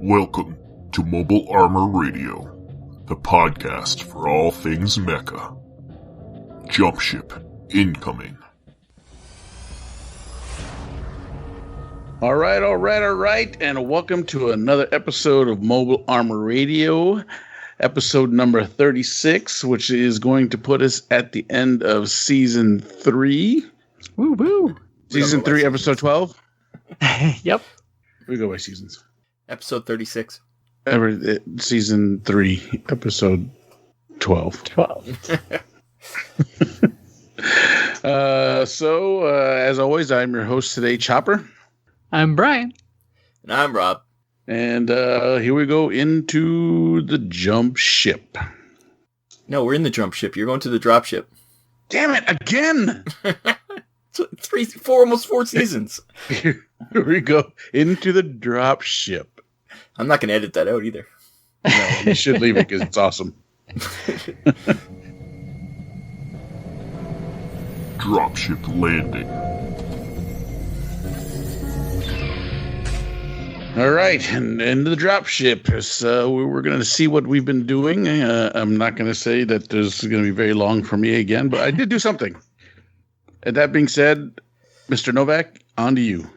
Welcome to Mobile Armor Radio, the podcast for all things Mecha. Jumpship incoming. All right, and welcome to another episode of Mobile Armor Radio, episode number 36, which is going to put us at the end of Season 3. Woo woo! Season 3, Episode 12? Yep. We go by seasons. Episode 36. Season 3, Episode 12. 12. As always, I'm your host today, Chopper. I'm Brian. And I'm Rob. And here we go into the Jumpship. No, we're in the Jumpship. You're going to the Dropship. Damn it, again! 4 seasons. Here we go into the Dropship. I'm not going to edit that out either. No, you should leave it because it's awesome. Dropship landing. All right, and into the Dropship. So we're going to see what we've been doing. I'm not going to say that this is going to be very long for me again, but I did do something. And that being said, Mr. Novak, on to you.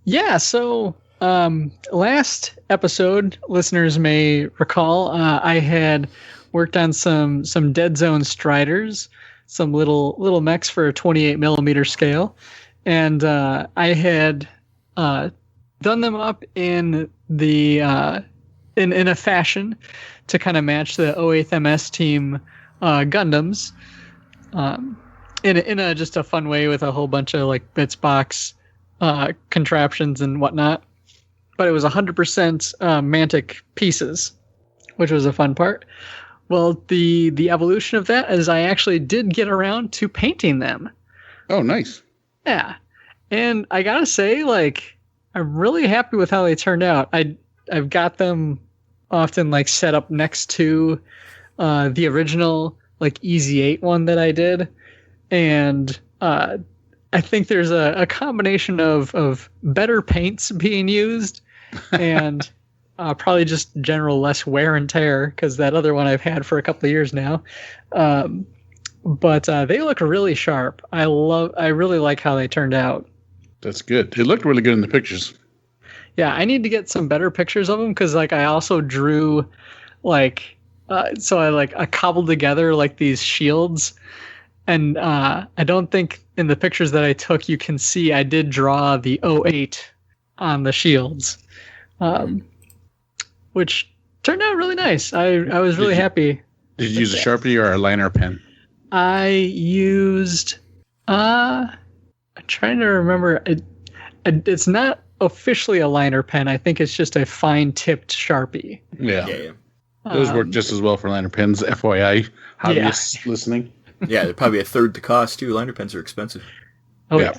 Yeah, so last episode, listeners may recall, I had worked on some Dead Zone Striders, some little mechs for a 28 millimeter scale, and I had done them up in the in a fashion to kind of match the 08th MS team Gundams. In a just a fun way with a whole bunch of like bits box contraptions and whatnot, but it was 100% Mantic pieces, which was a fun part. Well, the evolution of that is I actually did get around to painting them. Oh, nice. Yeah, and I gotta say, like, I'm really happy with how they turned out. I've got them often like set up next to the original like Easy 8 one that I did. And I think there's a combination of better paints being used and probably just general less wear and tear because that other one I've had for a couple of years now. But they look really sharp. I really like how they turned out. That's good. It looked really good in the pictures. Yeah, I need to get some better pictures of them because like I also drew like I cobbled together like these shields. And I don't think in the pictures that I took you can see I did draw the 08 on the shields, which turned out really nice. I was really happy. Did you use a Sharpie or a liner pen? I used I'm trying to remember. It's not officially a liner pen. I think it's just a fine-tipped Sharpie. Yeah. Those work just as well for liner pens, FYI, hobbyists listening. Yeah, they're probably a third the cost too. Liner pens are expensive. Oh yeah.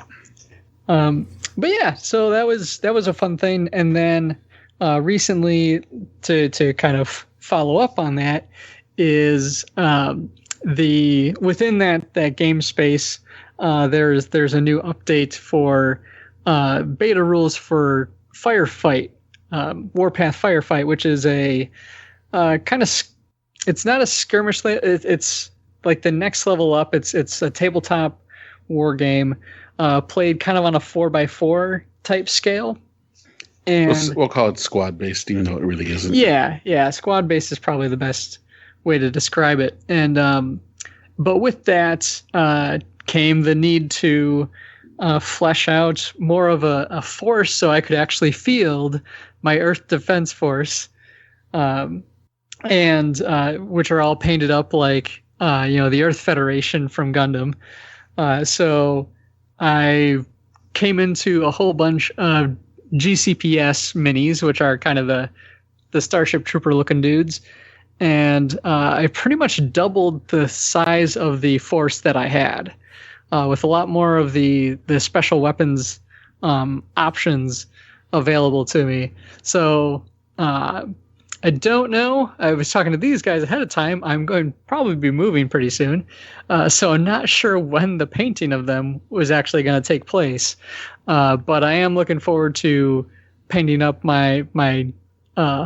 But yeah, so that was a fun thing. And then recently, to kind of follow up on that, is within that game space, there's a new update for beta rules for Firefight, Warpath Firefight, which is a kind of it's not a skirmish. It's like the next level up. It's a tabletop war game played kind of on a 4x4 type scale. And we'll call it squad based, even though it really isn't. Yeah. Squad based is probably the best way to describe it. And but with that came the need to flesh out more of a force so I could actually field my Earth Defense Force, and which are all painted up like the Earth Federation from Gundam. So I came into a whole bunch of GCPS minis, which are kind of the Starship Trooper looking dudes. And I pretty much doubled the size of the force that I had, with a lot more of the special weapons options available to me. So I don't know. I was talking to these guys ahead of time. I'm going to probably be moving pretty soon. So I'm not sure when the painting of them was actually going to take place. But I am looking forward to painting up my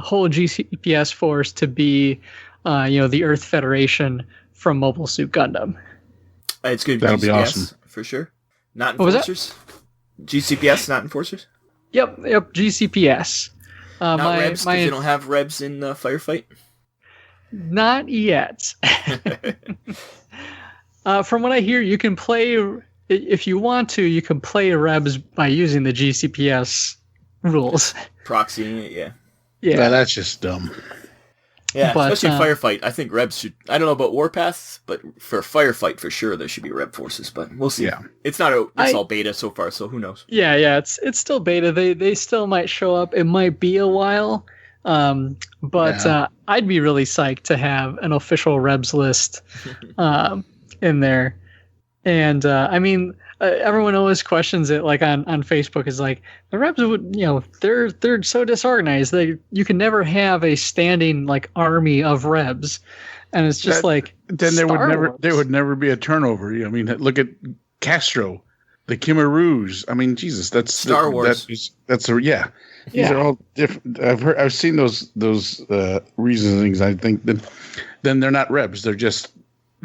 whole GCPS force to be, the Earth Federation from Mobile Suit Gundam. It's going to be That'll GCPS, be awesome. for sure. Not What was that? Enforcers? GCPS, not Enforcers? Yep, GCPS. Not Rebs, because they don't have Rebs in Firefight? Not yet. From what I hear, you can play, if you want to, you can play Rebs by using the GCPS rules. Proxying it, yeah. Yeah, that's just dumb. Yeah, But, especially Firefight. I think Rebs should... I don't know about Warpath, but for Firefight, for sure, there should be Reb forces, but we'll see. Yeah. It's not out. It's all beta so far, so who knows? Yeah, it's still beta. They still might show up. It might be a while. But I'd be really psyched to have an official Rebs list in there. And everyone always questions it, like on Facebook, is like, the Rebs would, they're so disorganized. You can never have a standing like army of Rebs, and it's just then there would never be a turnover. I mean, look at Castro, the Khmer Rouge. I mean, Jesus, that's Star Wars. These are all different. I've seen those reasonings. I think then they're not Rebs. They're just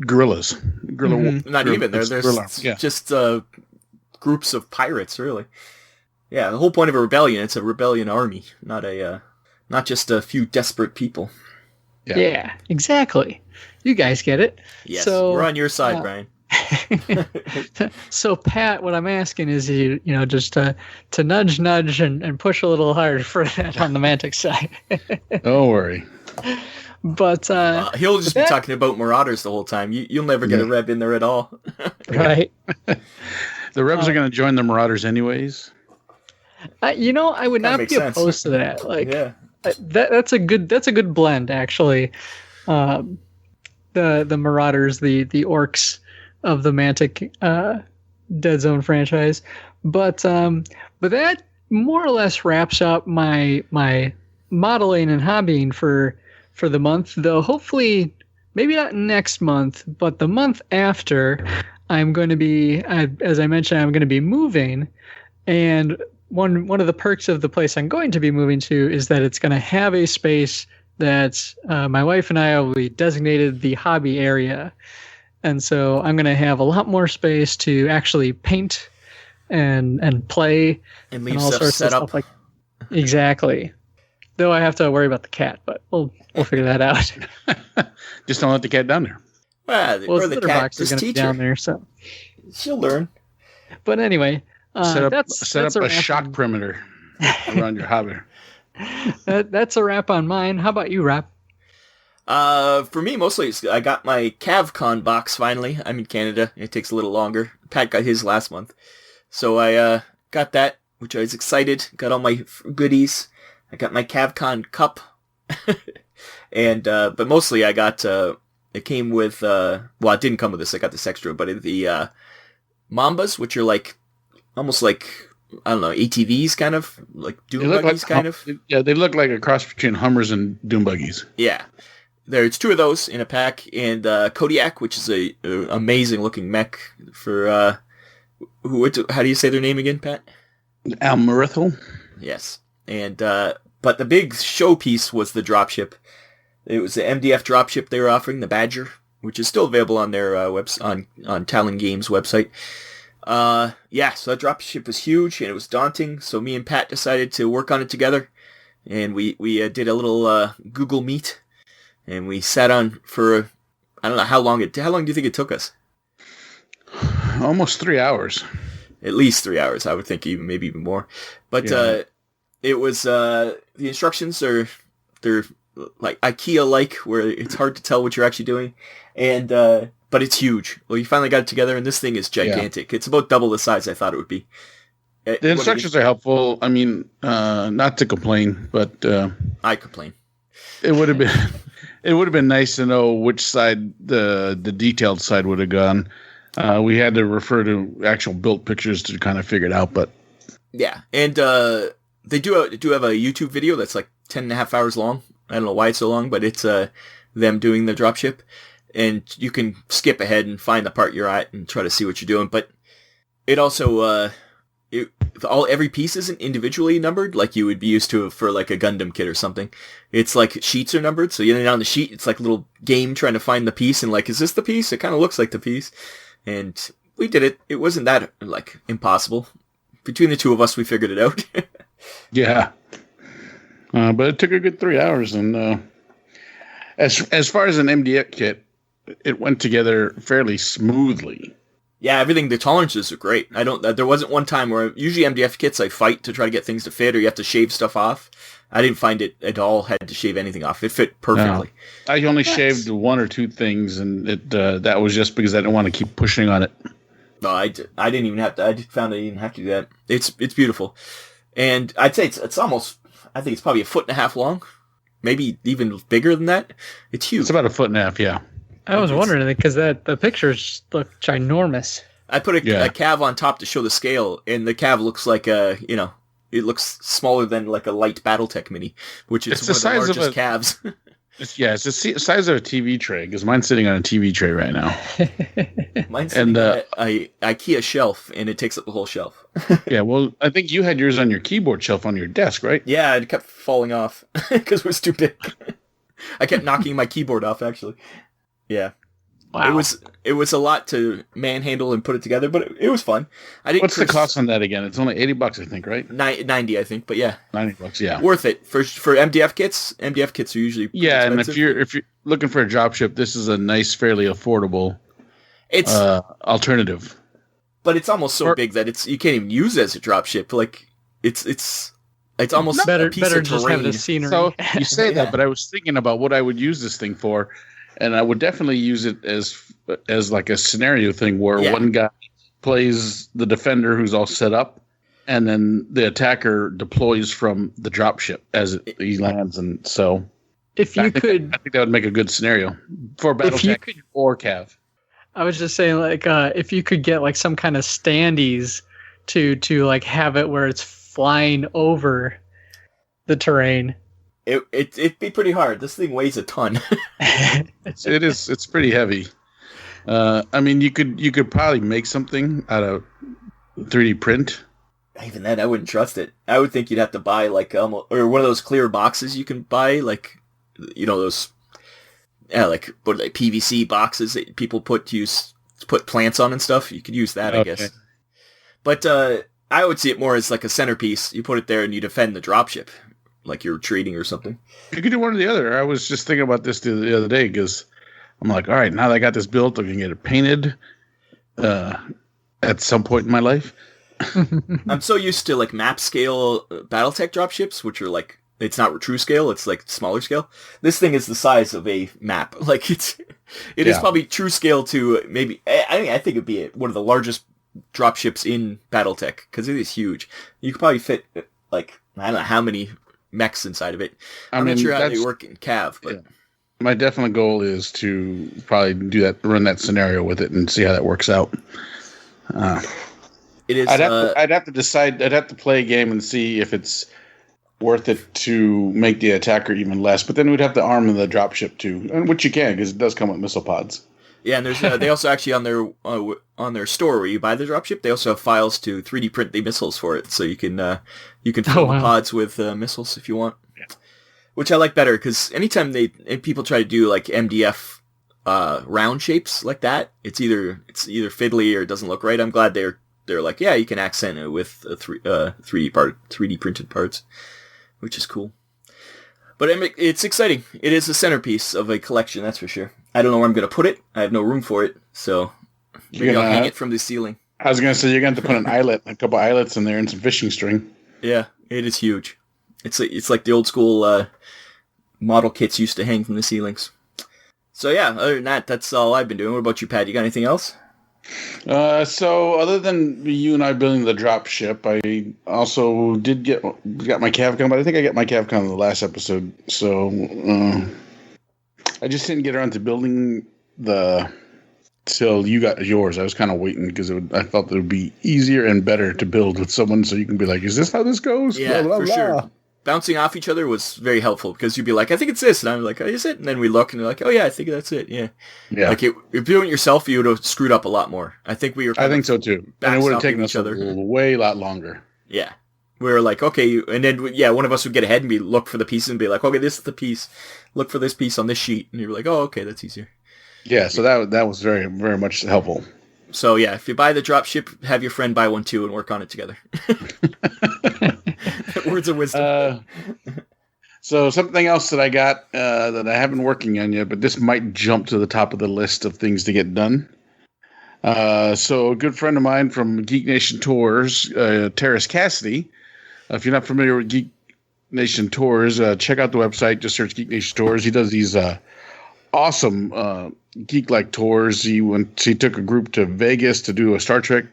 guerrillas. Not even. There's just groups of pirates, really. Yeah, the whole point of a rebellion, it's a rebellion army, not just a few desperate people. Yeah, exactly. You guys get it. Yes, so, we're on your side, Brian. So, Pat, what I'm asking is just to nudge and push a little harder for that on the Mantic side. Don't worry. But he'll just be talking about Marauders the whole time. You'll never get a Reb in there at all. Right. The Rebs are going to join the Marauders anyways. I would not be opposed to that. That's a good blend, actually. The Marauders, the orcs of the Mantic Dead Zone franchise, but that more or less wraps up my modeling and hobbying for the month. Though hopefully, maybe not next month, but the month after, I'm going to be, as I mentioned, I'm going to be moving, and one of the perks of the place I'm going to be moving to is that it's going to have a space that my wife and I will be designated the hobby area. And so I'm going to have a lot more space to actually paint and play and leave all sorts set of up. stuff exactly. Though I have to worry about the cat, but we'll figure that out. Just don't let the cat down there. Or the cat box is just going to be teach her. down there, so She'll learn. But anyway, set up that's a shock perimeter around your hobby. That's a wrap on mine. How about you, Rob? For me, mostly, I got my CavCon box finally. I'm in Canada. It takes a little longer. Pat got his last month. So I got that, which I was excited. Got all my goodies. I got my CavCon cup. And, but mostly I got, it came with, well, it didn't come with this. I got this extra, but the Mambas, which are almost like, I don't know, ATVs kind of, like Doom buggies kind of. Yeah, they look like a cross between Hummers and Doom buggies. Yeah. There's two of those in a pack, and Kodiak, which is a amazing looking mech for, how do you say their name again, Pat? Almirithal. Yes. And, but the big showpiece was the dropship. It was the MDF dropship they were offering, the Badger, which is still available on their on Talon Games website. So that dropship was huge, and it was daunting, so me and Pat decided to work on it together, and we did a little Google Meet, and we sat on for, I don't know how long do you think it took us? Almost 3 hours. At least 3 hours, I would think, maybe even more. But it was, the instructions they're like IKEA-like, where it's hard to tell what you're actually doing, and but it's huge. Well, you finally got it together, and this thing is gigantic. Yeah. It's about double the size I thought it would be. The instructions are helpful. I mean, not to complain, but I complain. It would have been nice to know which side the detailed side would have gone. We had to refer to actual built pictures to kind of figure it out, but yeah, and they do have a YouTube video that's like 10.5 hours long. I don't know why it's so long, but it's them doing the dropship, and you can skip ahead and find the part you're at and try to see what you're doing. But it also every piece isn't individually numbered like you would be used to for like a Gundam kit or something. It's like sheets are numbered, so on the sheet it's like a little game trying to find the piece and like, is this the piece? It kind of looks like the piece, and we did it. It wasn't that like impossible. Between the two of us, we figured it out. Yeah, but it took a good 3 hours, and as far as an MDF kit, it went together fairly smoothly. Yeah, the tolerances are great. There wasn't one time where, usually MDF kits I fight to try to get things to fit, or you have to shave stuff off. I didn't find it at all had to shave anything off. It fit perfectly. No. I only shaved one or two things, and that was just because I didn't want to keep pushing on it. No, I didn't even have to. I found I didn't have to do that. It's beautiful. And I'd say it's almost, I think it's probably 1.5 feet long. Maybe even bigger than that. It's huge. It's about 1.5 feet, yeah. I was wondering because the pictures look ginormous. I put a cav on top to show the scale, and the cav looks like it looks smaller than like a light Battletech mini, which is one of the largest calves. It's the size of a TV tray, because mine's sitting on a TV tray right now. Mine's sitting on a IKEA shelf, and it takes up the whole shelf. Yeah, well, I think you had yours on your keyboard shelf on your desk, right? Yeah, it kept falling off because it was too big. I kept knocking my keyboard off, actually. Yeah. Wow. It was a lot to manhandle and put it together, but it was fun. What's the cost on that again? It's only $80, I think, right? 90, I think, but yeah. $90, yeah. Worth it. For MDF kits, MDF kits are usually expensive. And if you're looking for a dropship, this is a nice, fairly affordable alternative. But it's almost so big that you can't even use it as a dropship. Like it's almost better a piece of terrain. just have the scenery. So you say that, but I was thinking about what I would use this thing for. And I would definitely use it as like a scenario thing where one guy plays the defender who's all set up, and then the attacker deploys from the dropship as he lands. And so, I think that would make a good scenario for Battletech or Cav. I was just saying, like, if you could get like some kind of standees to like have it where it's flying over the terrain. It'd be pretty hard. This thing weighs a ton. It's pretty heavy. I mean, you could probably make something out of 3D print. Even then, I wouldn't trust it. I would think you'd have to buy like or one of those clear boxes you can buy, like those, like PVC boxes that people put plants on and stuff. You could use that, I guess. But I would see it more as like a centerpiece. You put it there and you defend the dropship. Like you're retreating or something. You could do one or the other. I was just thinking about this the other day because I'm like, all right, now that I got this built, I can get it painted at some point in my life. I'm so used to like map scale Battletech dropships, which are like, it's not true scale, it's like smaller scale. This thing is the size of a map. Like it is probably true scale to maybe, I think it'd be one of the largest dropships in Battletech because it is huge. You could probably fit like, I don't know how many mechs inside of it. I'm not sure how they work in Cav, but my definite goal is to probably run that scenario with it and see how that works out. It is. I'd have to decide. I'd have to play a game and see if it's worth it to make the attacker even less. But then we'd have to arm the dropship too, which you can because it does come with missile pods. Yeah, and there's they also actually on their store where you buy the dropship, they also have files to 3D print the missiles for it, so you can fill the pods with missiles if you want. Yeah. Which I like better because anytime people try to do like MDF round shapes like that, it's either fiddly or it doesn't look right. I'm glad they're like, yeah, you can accent it with 3D printed parts, which is cool. But it's exciting. It is the centerpiece of a collection, that's for sure. I don't know where I'm going to put it. I have no room for it, so maybe I'll hang it from the ceiling. I was going to say, you're going to have to put a couple eyelets in there and some fishing string. Yeah, it is huge. It's like the old school model kits used to hang from the ceilings. So yeah, other than that, that's all I've been doing. What about you, Pat? You got anything else? So other than you and I building the drop ship, I also got my CavCon, but I think I got my CavCon in the last episode. So I just didn't get around to building till you got yours. I was kind of waiting because I felt it would be easier and better to build with someone, so you can be like, "Is this how this goes?" Yeah, blah, blah, for blah. sure. Bouncing off each other was very helpful because you'd be like, I think it's this. And I'm like, oh, is it? And then we look and they're like, oh, yeah, I think that's it. Yeah. Like, if you're doing it yourself, you would have screwed up a lot more. I think we were I think so, too. And it would have taken us a lot longer. Yeah. We were like, okay, and then, one of us would get ahead and look for the piece and be like, okay, this is the piece. Look for this piece on this sheet. And you were like, oh, okay, that's easier. Yeah, so that was very, very much helpful. So, yeah, if you buy the Dropship, have your friend buy one too and work on it together. Words of wisdom. So something else that I got that I haven't been working on yet, but this might jump to the top of the list of things to get done. So a good friend of mine from Geek Nation Tours, Terrace Cassidy. If you're not familiar with Geek Nation Tours, check out the website. Just search Geek Nation Tours. He does these awesome geek-like tours. He took a group to Vegas to do a Star Trek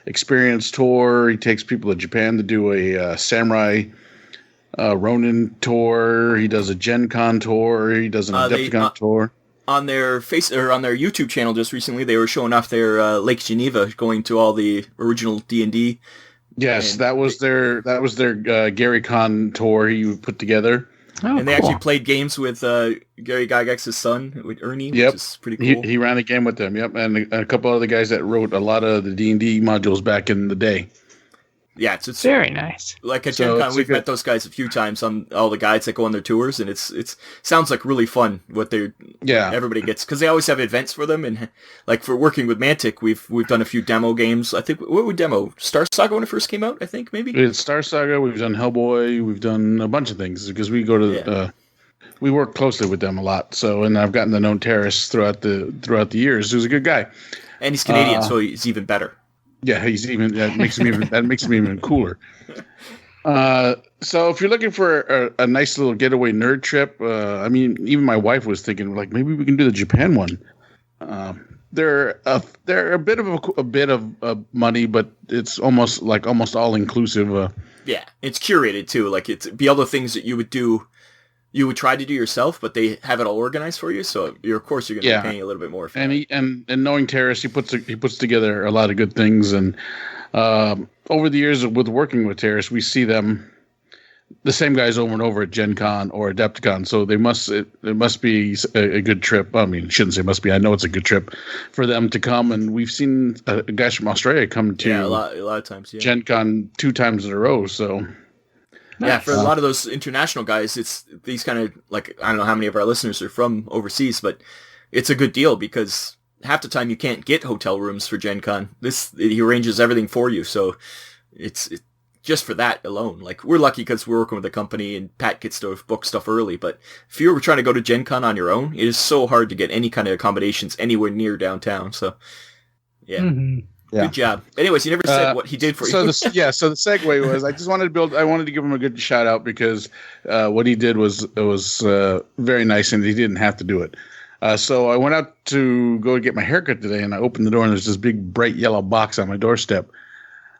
experience tour. He takes people to Japan to do a samurai Ronin tour. He does a Gen Con tour. He does an Adepticon tour. On their on their YouTube channel just recently, they were showing off their Lake Geneva, going to all the original D&D. Yes, that was their Gary Con tour he put together. Oh, and they actually played games with Gary Gygax's son, with Ernie, which is pretty cool. He ran a game with them, yep, and a couple other guys that wrote a lot of the D&D modules back in the day. Yeah, it's very nice. Like at Gen Con, we've met those guys a few times on all the guides that go on their tours, and it's sounds like really fun what everybody gets, because they always have events for them, and like for working with Mantic, we've done a few demo games. I think what we demo Star Saga when it first came out. I think maybe it's Star Saga. We've done Hellboy. We've done a bunch of things because we go to we work closely with them a lot. So, and I've gotten to know Terrace throughout the years. He was a good guy, and he's Canadian, so he's even better. Yeah, that makes him even cooler. So if you're looking for a nice little getaway nerd trip, I mean, even my wife was thinking like maybe we can do the Japan one. They're a bit of money, but it's almost all inclusive. Yeah, it's curated too. Like it's be all the things that you would try to do yourself, but they have it all organized for you. So of course you're going to be paying a little bit more. For and knowing Terrace, he puts together a lot of good things. And over the years with working with Terrace, we see them, the same guys over and over at Gen Con or Adepticon. So it must be a good trip. I mean, shouldn't say must be. I know it's a good trip for them to come. And we've seen guys from Australia come to a lot of times. Yeah. Gen Con 2 times in a row. So. Yeah, for a lot of those international guys, it's these kind of, like, I don't know how many of our listeners are from overseas, but it's a good deal because half the time you can't get hotel rooms for Gen Con. He arranges everything for you, so it's just for that alone. Like, we're lucky because we're working with a company and Pat gets to book stuff early, but if you were trying to go to Gen Con on your own, it is so hard to get any kind of accommodations anywhere near downtown, so yeah. Mm-hmm. Yeah. Good job. Anyways, he never said what he did for you. So the segue was I just wanted to give him a good shout out because what he did was very nice and he didn't have to do it. So I went out to go get my haircut today and I opened the door and there's this big bright yellow box on my doorstep.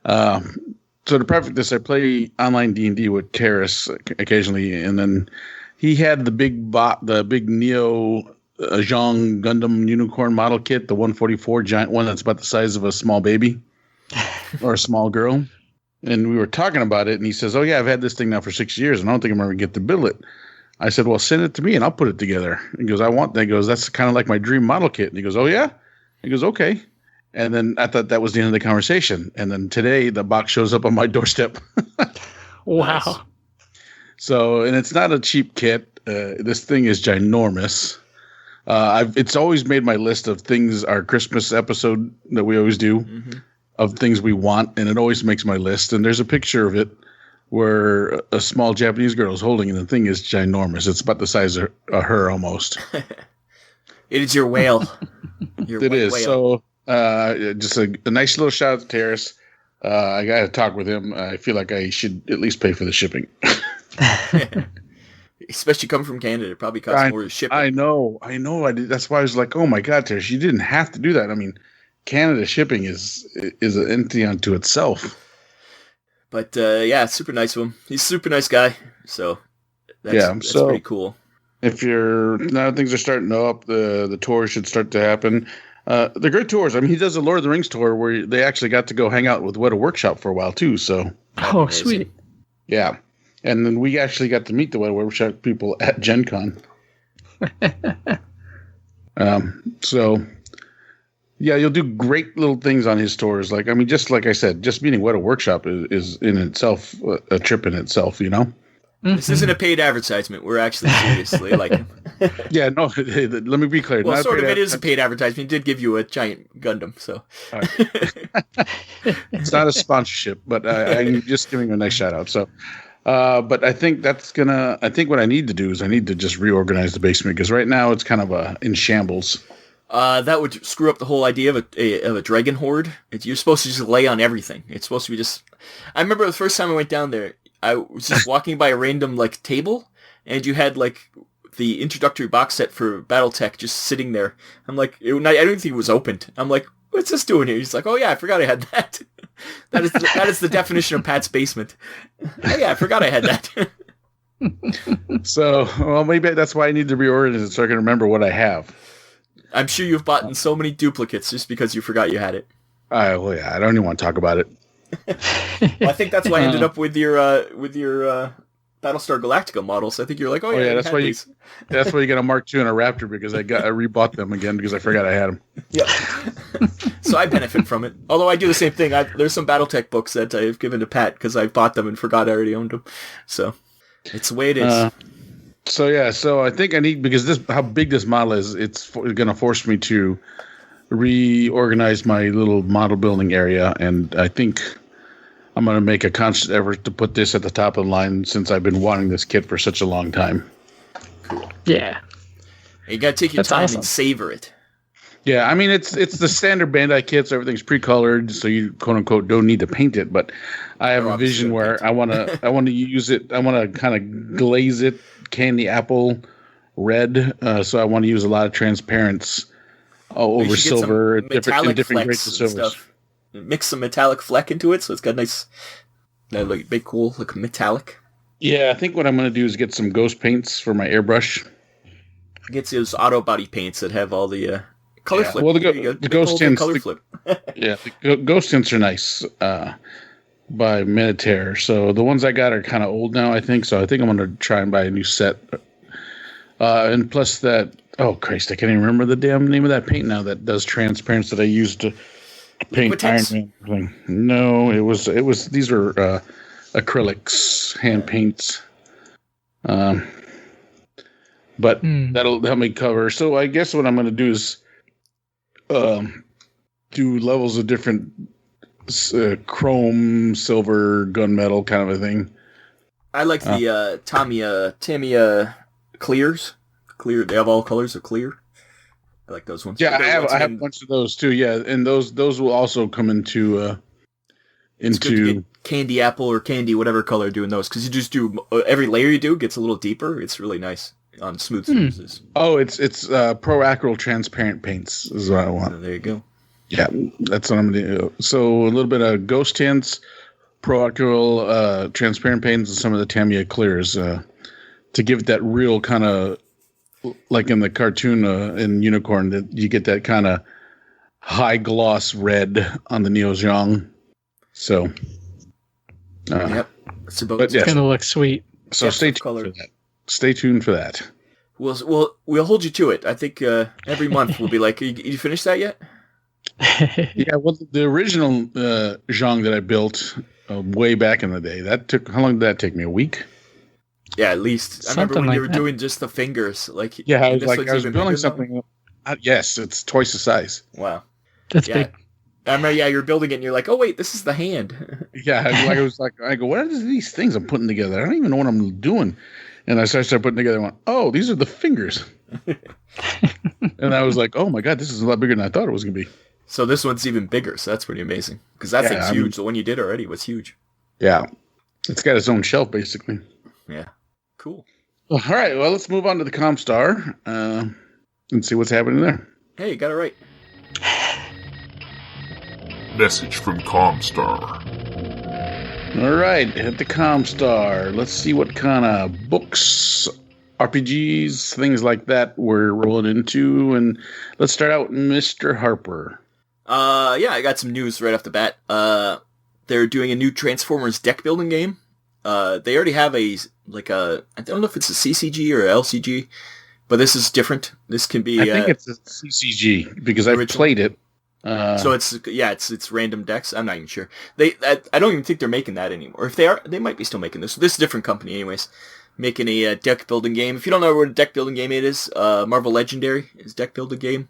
So to preface this, I play online D&D with Terrace occasionally, and then he had the big Neo Zhang Gundam unicorn model kit, the 144 giant one that's about the size of a small baby or a small girl. And we were talking about it, and he says, "Oh yeah, I've had this thing now for 6 years, and I don't think I'm ever going to get to build it." I said, "Well, send it to me, and I'll put it together." He goes, "I want that." He goes, "That's kind of like my dream model kit." And he goes, "Oh yeah?" He goes, "Okay." And then I thought that was the end of the conversation. And then today, the box shows up on my doorstep. Wow. So, and it's not a cheap kit. This thing is ginormous. It's always made my list of things, our Christmas episode that we always do, of things we want, and it always makes my list. And there's a picture of it where a small Japanese girl is holding it, and the thing is ginormous. It's about the size of her almost. It is your whale. It is. Whale. So just a nice little shout out to Terrace. I got to talk with him. I feel like I should at least pay for the shipping. Especially coming from Canada, it probably costs more to ship. I know. That's why I was like, "Oh my God, Terrace, you didn't have to do that." I mean, Canada shipping is an entity unto itself. But yeah, super nice of him. He's a super nice guy. So that's pretty cool. If now things are starting up, the tours should start to happen. They're great tours. I mean, he does a Lord of the Rings tour where they actually got to go hang out with Weta Workshop for a while too. So sweet. Yeah. And then we actually got to meet the Weta Workshop people at Gen Con. So, Yeah, you'll do great little things on his stores. Like, I mean, just like I said, just meeting what a workshop is in itself a trip in itself, you know? This isn't a paid advertisement. We're actually seriously like him. Yeah, no, let me be clear. Well, not sort of. It is a paid advertisement. He did give you a giant Gundam, so. It's not a sponsorship, but I'm just giving him a nice shout out. So, but I think I think what I need to do is I need to just reorganize the basement because right now it's kind of in shambles. That would screw up the whole idea of a dragon horde. You're supposed to just lay on everything. It's supposed to be just. I remember the first time I went down there, I was just walking by a random like table, and you had like the introductory box set for BattleTech just sitting there. I'm like, I don't think it was opened. I'm like, what's this doing here? He's like, oh yeah, I forgot I had that. that is the definition of Pat's basement. Oh yeah, I forgot I had that. So, well, maybe that's why I need to reorganize it so I can remember what I have. I'm sure you've bought in so many duplicates just because you forgot you had it. Well, yeah, I don't even want to talk about it. Well, I think that's why I ended up with your Battlestar Galactica models. I think you're like, oh yeah, that's why that's why you got a Mark II and a Raptor because I rebought them again because I forgot I had them. Yeah. So I benefit from it. Although I do the same thing. There's some BattleTech books that I've given to Pat because I bought them and forgot I already owned them. So it's the way it is. So I think I need because how big this model is, it's going to force me to reorganize my little model building area, and I think I'm going to make a conscious effort to put this at the top of the line since I've been wanting this kit for such a long time. Yeah. You got to take your time and savor it. Yeah, I mean it's the standard Bandai kit, so everything's pre-colored, so you quote unquote don't need to paint it. But I have a vision where I want to use it. I want to kind of glaze it candy apple red. So I want to use a lot of transparents over silver, different grades of silvers. Mix some metallic fleck into it, so it's got a nice, like big cool, like metallic. Yeah, I think what I'm going to do is get some ghost paints for my airbrush. Get those auto body paints that have all the color flip. Well, the ghost tints. Color flip. Yeah, the ghost tints are nice by Minitaire. So the ones I got are kind of old now, I think. So I think I'm going to try and buy a new set. And plus that, oh Christ, I can't even remember the damn name of that paint now that does transparents that I used to paint Iron Man. No, it was these were acrylics, hand paints. But that'll help me cover. So I guess what I'm going to do is do levels of different chrome, silver, gunmetal kind of a thing. I like the Tamiya clears. Clear. They have all colors of clear. I like those ones. Yeah, I have a bunch of those too. Yeah, and those will also come into it's good to get candy apple or candy whatever color doing those because you just do every layer you do gets a little deeper. It's really nice on smooth surfaces. Oh, it's Pro Acryl transparent paints is what I want. There you go. Yeah, that's what I'm gonna do. So a little bit of ghost tints, Pro Acryl transparent paints, and some of the Tamiya clears to give it that real kind of like in the cartoon in Unicorn that you get that kind of high gloss red on the Neo Zhang. So, yep, it's going to look sweet. So stay tuned for that. Stay tuned for that. We'll hold you to it. I think every month we'll be like, you finished that yet? Yeah, well, the original Zhang that I built way back in the day, how long did that take me? A week? Yeah, at least. I remember when you were doing just the fingers. Like, yeah, I was building something. Yes, it's twice the size. Wow. That's big. I remember, you're building it and you're like, oh, wait, this is the hand. Yeah, I go, what are these things I'm putting together? I don't even know what I'm doing. And I started putting together and went, oh, these are the fingers. And I was like, oh my God, this is a lot bigger than I thought it was going to be. So this one's even bigger, so that's pretty amazing. Because that thing's huge. The one you did already was huge. Yeah. It's got its own shelf, basically. Yeah. Cool. Well, all right, well, let's move on to the ComStar and see what's happening there. Hey, you got it right. Message from ComStar. All right, hit the ComStar. Let's see what kind of books, RPGs, things like that we're rolling into. And let's start out with Mr. Harper. Yeah, I got some news right off the bat. They're doing a new Transformers deck building game. They already have I don't know if it's a CCG or a LCG, but this is different. This can be... I think it's a CCG, because I've played it. So it's random decks. I'm not even sure. I don't even think they're making that anymore. If they are, they might be still making this. This is a different company, anyways. Making a deck building game. If you don't know what a deck building game it is, Marvel Legendary is a deck building game,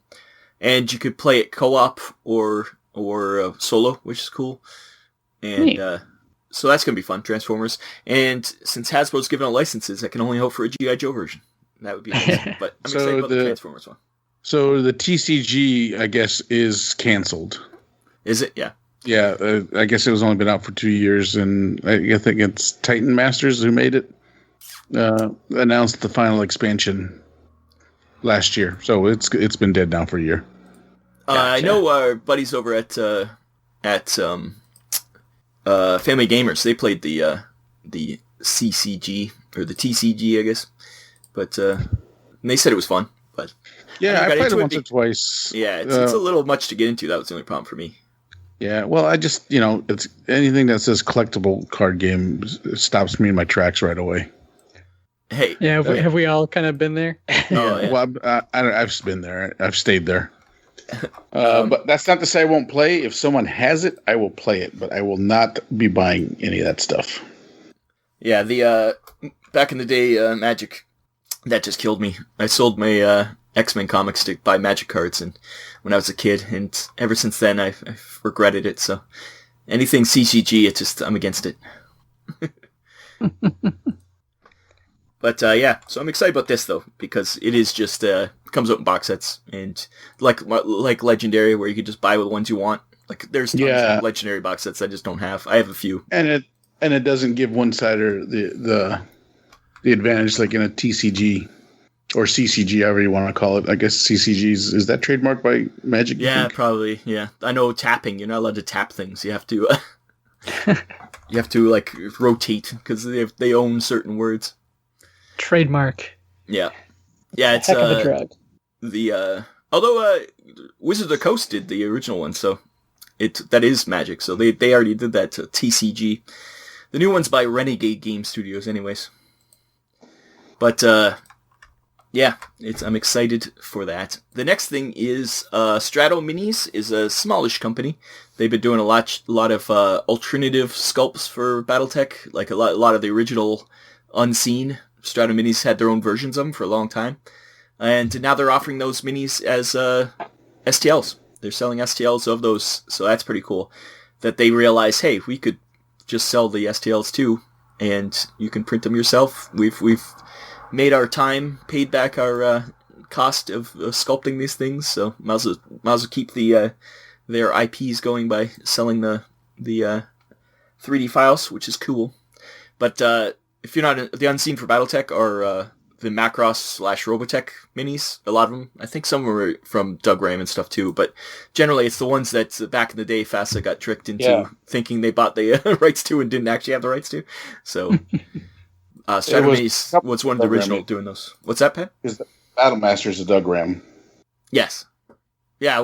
and you could play it co-op or solo, which is cool. And so that's gonna be fun. Transformers, and since Hasbro's giving out licenses, I can only hope for a GI Joe version. That would be amazing. But I'm excited about the Transformers one. So the TCG, I guess, is canceled. Is it? Yeah. Yeah, I guess it was only been out for 2 years, and I think it's Titan Masters who made it. Announced the final expansion last year, so it's been dead now for a year. I know our buddies over at Family Gamers. They played the CCG or the TCG, I guess, but and they said it was fun. But yeah, I played it once or twice. Yeah, it's a little much to get into. That was the only problem for me. Yeah, well, I just it's anything that says collectible card game stops me in my tracks right away. Hey, yeah, have we all kind of been there? Oh, yeah. Well, I've been there. I've stayed there. But that's not to say I won't play. If someone has it, I will play it, but I will not be buying any of that stuff. Yeah, the back in the day, Magic, that just killed me. I sold my X-Men comics to buy Magic cards, and when I was a kid, and ever since then, I've regretted it. So anything CCG, I'm against it. But yeah, so I'm excited about this though, because it is just comes out in box sets, and like Legendary, where you can just buy the ones you want. Like there's tons of Legendary box sets I just don't have. I have a few, and it doesn't give one sider the advantage like in a TCG or CCG, however you want to call it. I guess CCGs is that trademarked by Magic? Yeah, probably. Yeah, I know tapping. You're not allowed to tap things. You have to. You have to like rotate because they own certain words. Trademark. Yeah, it's heck of a drug. Although Wizards of the Coast did the original one, so that is Magic. So they already did that to TCG. The new one's by Renegade Game Studios, anyways. But yeah, I'm excited for that. The next thing is Strato Minis is a smallish company. They've been doing a lot of alternative sculpts for Battletech, like a lot of the original Unseen. Strato Minis had their own versions of them for a long time. And now they're offering those minis as STLs. They're selling STLs of those, so that's pretty cool. That they realize, hey, we could just sell the STLs too, and you can print them yourself. We've made our time, paid back our cost of sculpting these things, so might as well keep their IPs going by selling the 3D files, which is cool. But if you're not the Unseen for Battletech or the Macross/Robotech minis, a lot of them, I think some were from Doug Ram and stuff too, but generally it's the ones that back in the day FASA got tricked into thinking they bought the rights to and didn't actually have the rights to. So Strato Minis was one of the original doing those. What's that, Pat? Is the Battle Masters of Doug Ram? Yes. Yeah,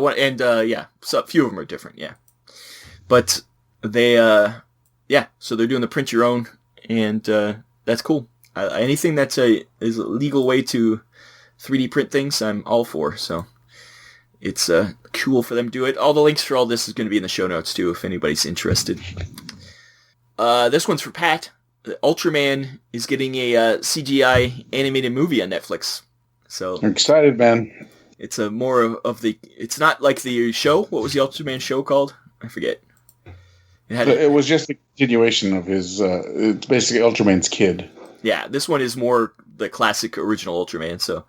so a few of them are different, yeah. But they, so they're doing the print your own, and that's cool. Anything that's is a legal way to 3D print things, I'm all for. So it's cool for them to do it. All the links for all this is going to be in the show notes too, if anybody's interested. This one's for Pat. Ultraman is getting a CGI animated movie on Netflix. So I'm excited, man. It's a more of the. It's not like the show. What was the Ultraman show called? I forget. It was just a continuation of his. It's basically Ultraman's kid. Yeah, this one is more the classic original Ultraman. So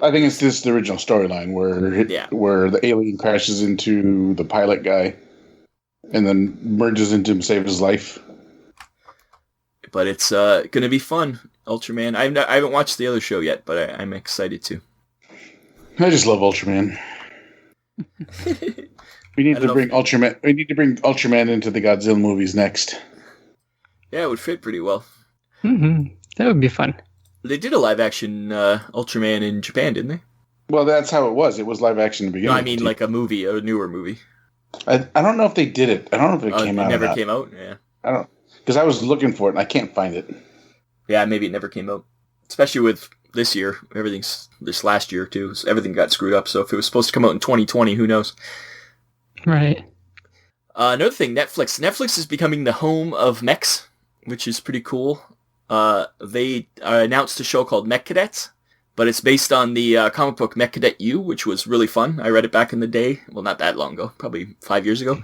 I think it's just the original storyline where the alien crashes into the pilot guy, and then merges into him to save his life. But it's going to be fun, Ultraman. I haven't watched the other show yet, but I'm excited to. I just love Ultraman. We need to bring Ultraman. We need to bring Ultraman into the Godzilla movies next. Yeah, it would fit pretty well. Mm-hmm. That would be fun. They did a live action Ultraman in Japan, didn't they? Well, that's how it was. It was live action in the beginning. No, I mean like a movie, a newer movie. I don't know if they did it. I don't know if it came out. It never came out. Yeah. I don't, because I was looking for it and I can't find it. Yeah, maybe it never came out. Especially with this year, this last year too. Everything got screwed up. So if it was supposed to come out in 2020, who knows? Right. Another thing, Netflix. Netflix is becoming the home of mechs, which is pretty cool. They announced a show called Mech Cadets, but it's based on the comic book Mech Cadet Yu, which was really fun. I read it back in the day. Well, not that long ago, probably 5 years ago.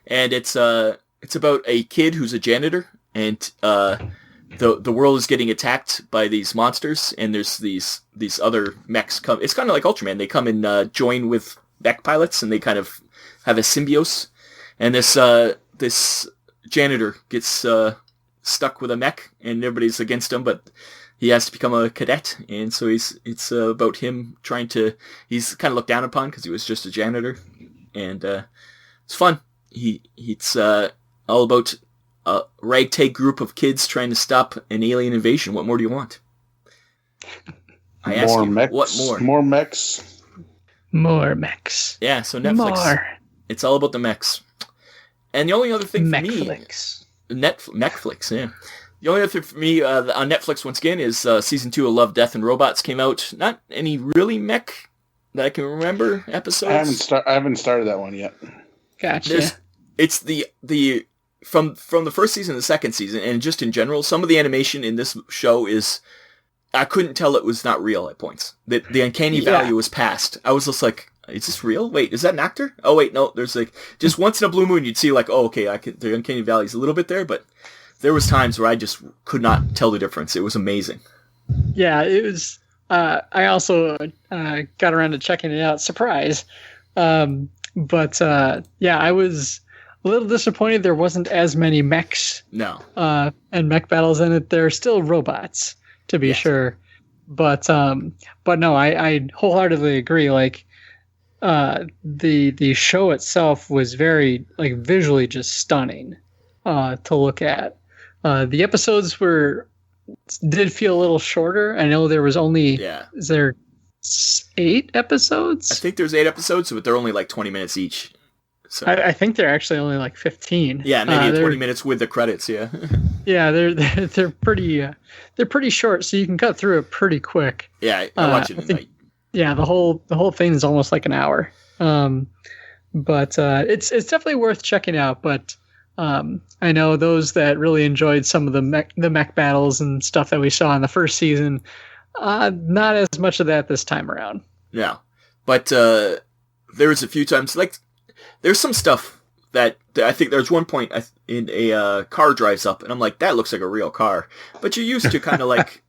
And it's about a kid who's a janitor, and the world is getting attacked by these monsters, and there's these other mechs come. It's kind of like Ultraman. They come and join with mech pilots, and they kind of have a symbiosis. And this janitor gets stuck with a mech, and everybody's against him, but he has to become a cadet, and so it's about him trying to. He's kind of looked down upon because he was just a janitor, and it's fun. It's all about a ragtag group of kids trying to stop an alien invasion. What more do you want? I ask you, mechs, what more? More mechs. More mechs. Yeah, so Netflix. More. It's all about the mechs. And the only other thing for Mechflix. me... Netflix, yeah. The only other thing for me on Netflix, once again, is Season 2 of Love, Death, and Robots came out. Not any really mech that I can remember episodes. I haven't started that one yet. Gotcha. It's the from the first season to the second season, and just in general, some of the animation in this show is... I couldn't tell it was not real at points. The uncanny value was past. I was just like... Is this real? Wait, is that an actor? Oh, wait, no. There's like, just once in a blue moon, you'd see like, oh, okay, the uncanny valley is a little bit there, but there was times where I just could not tell the difference. It was amazing. Yeah, it was, I also got around to checking it out. Surprise. But I was a little disappointed there wasn't as many mechs. No. And mech battles in it. They're still robots, to be sure. But no, I wholeheartedly agree. Like, the show itself was very like visually just stunning to look at. The episodes did feel a little shorter. I know there was only is there 8 episodes? I think there's 8 episodes, but they're only like 20 minutes each. So I think they're actually only like 15. Yeah, maybe 20 minutes with the credits. Yeah. Yeah, they're pretty short, so you can cut through it pretty quick. Yeah, I watch it at night. Yeah, the whole thing is almost like an hour. But it's definitely worth checking out. But I know those that really enjoyed some of the mech battles and stuff that we saw in the first season, not as much of that this time around. Yeah, but there was a few times like there's some stuff that I think there's one point in a car drives up and I'm like, that looks like a real car. But you're used to kind of like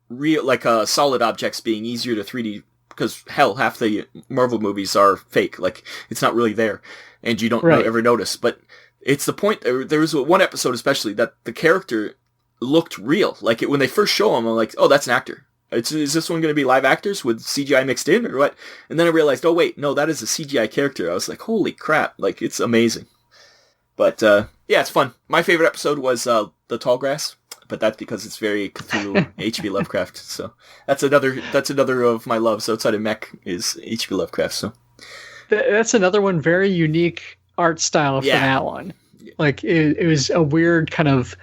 real like solid objects being easier to 3D. Because, hell, half the Marvel movies are fake. Like, it's not really there. And you don't ever notice. But it's the point... There was one episode especially that the character looked real. Like, when they first show him, I'm like, oh, that's an actor. Is this one going to be live actors with CGI mixed in or what? And then I realized, oh, wait, no, that is a CGI character. I was like, holy crap. Like, it's amazing. But, yeah, it's fun. My favorite episode was The Tall Grass. But that's because it's very Cthulhu, H.P. Lovecraft. So that's another of my loves outside of mech is H.P. Lovecraft. So that's another one, very unique art style for that one. Like it was a weird kind of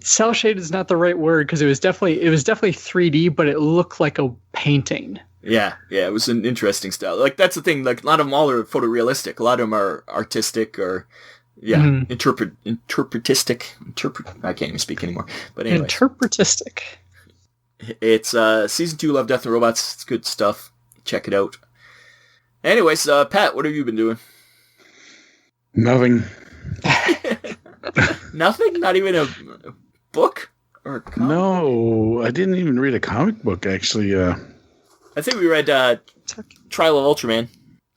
cell shade is not the right word because it was definitely 3D, but it looked like a painting. Yeah, it was an interesting style. Like that's the thing. Like a lot of them all are photorealistic. A lot of them are artistic or. Yeah, interpretistic. I can't even speak anymore. But anyway, interpretistic. It's season 2, Love, Death, and Robots. It's good stuff. Check it out. Anyways, Pat, what have you been doing? Nothing. Nothing? Not even a book or a comic? No, I didn't even read a comic book. Actually, I think we read Trial of Ultraman.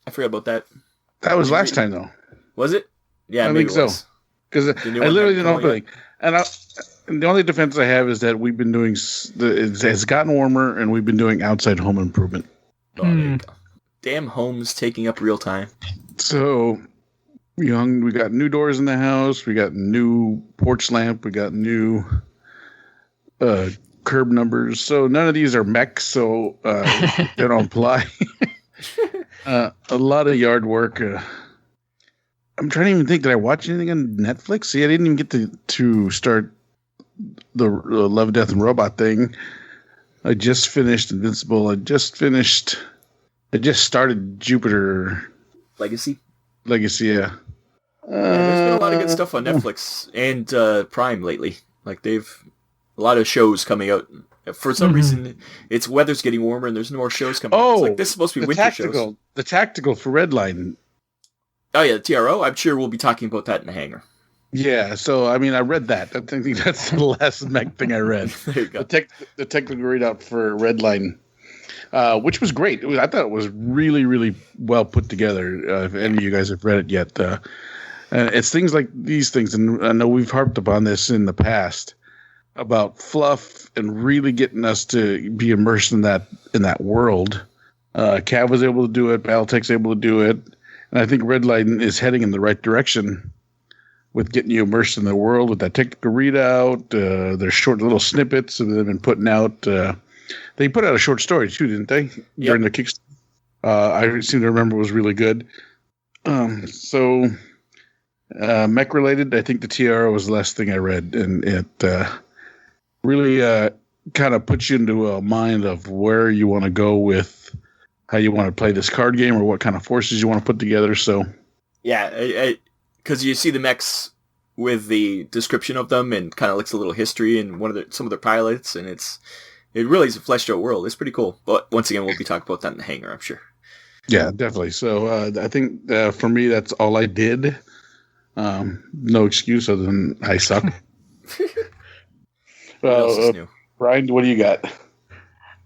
I forgot about that. That was last time, though. Was it? Yeah, I think so. Because I literally didn't know anything. And the only defense I have is that we've been doing it's gotten warmer, and we've been doing outside home improvement. Oh, there you go. Damn homes taking up real time. So, we got new doors in the house. We got new porch lamp. We got new curb numbers. So none of these are mech, so they don't apply. A lot of yard work. I'm trying to even think, did I watch anything on Netflix? See, I didn't even get to start the Love, Death, and Robot thing. I just finished Invincible. I just started Jupiter Legacy. Legacy, yeah. Yeah, there's been a lot of good stuff on Netflix and Prime lately. Like they've a lot of shows coming out. For some reason, it's weather's getting warmer and there's more shows coming out. It's like this is supposed to be winter shows. The tactical for Redline. Oh yeah, the TRO. I'm sure we'll be talking about that in the hangar. Yeah, so I mean, I read that. I think that's the last Mech thing I read. There you go. The technical readout for Redline, which was great. I thought it was really, really well put together. If any of you guys have read it yet, it's things like these things, and I know we've harped upon this in the past about fluff and really getting us to be immersed in that world. Cav was able to do it. Battletech's able to do it, and I think Redline is heading in the right direction with getting you immersed in the world with that technical readout. There's short little snippets that they've been putting out. They put out a short story too, didn't they? Yep. During the Kickstarter. I seem to remember it was really good. So mech related, I think the TRO was the last thing I read, and it really kind of puts you into a mind of where you want to go with how you want to play this card game or what kind of forces you want to put together. So yeah, because you see the mechs with the description of them and kind of looks a little history and some of their pilots, and it really is a fleshed out world. It's pretty cool. But once again, we'll be talking about that in the hangar, I'm sure. Yeah, definitely. So I think for me, that's all I did. No excuse other than I suck. Brian, what do you got?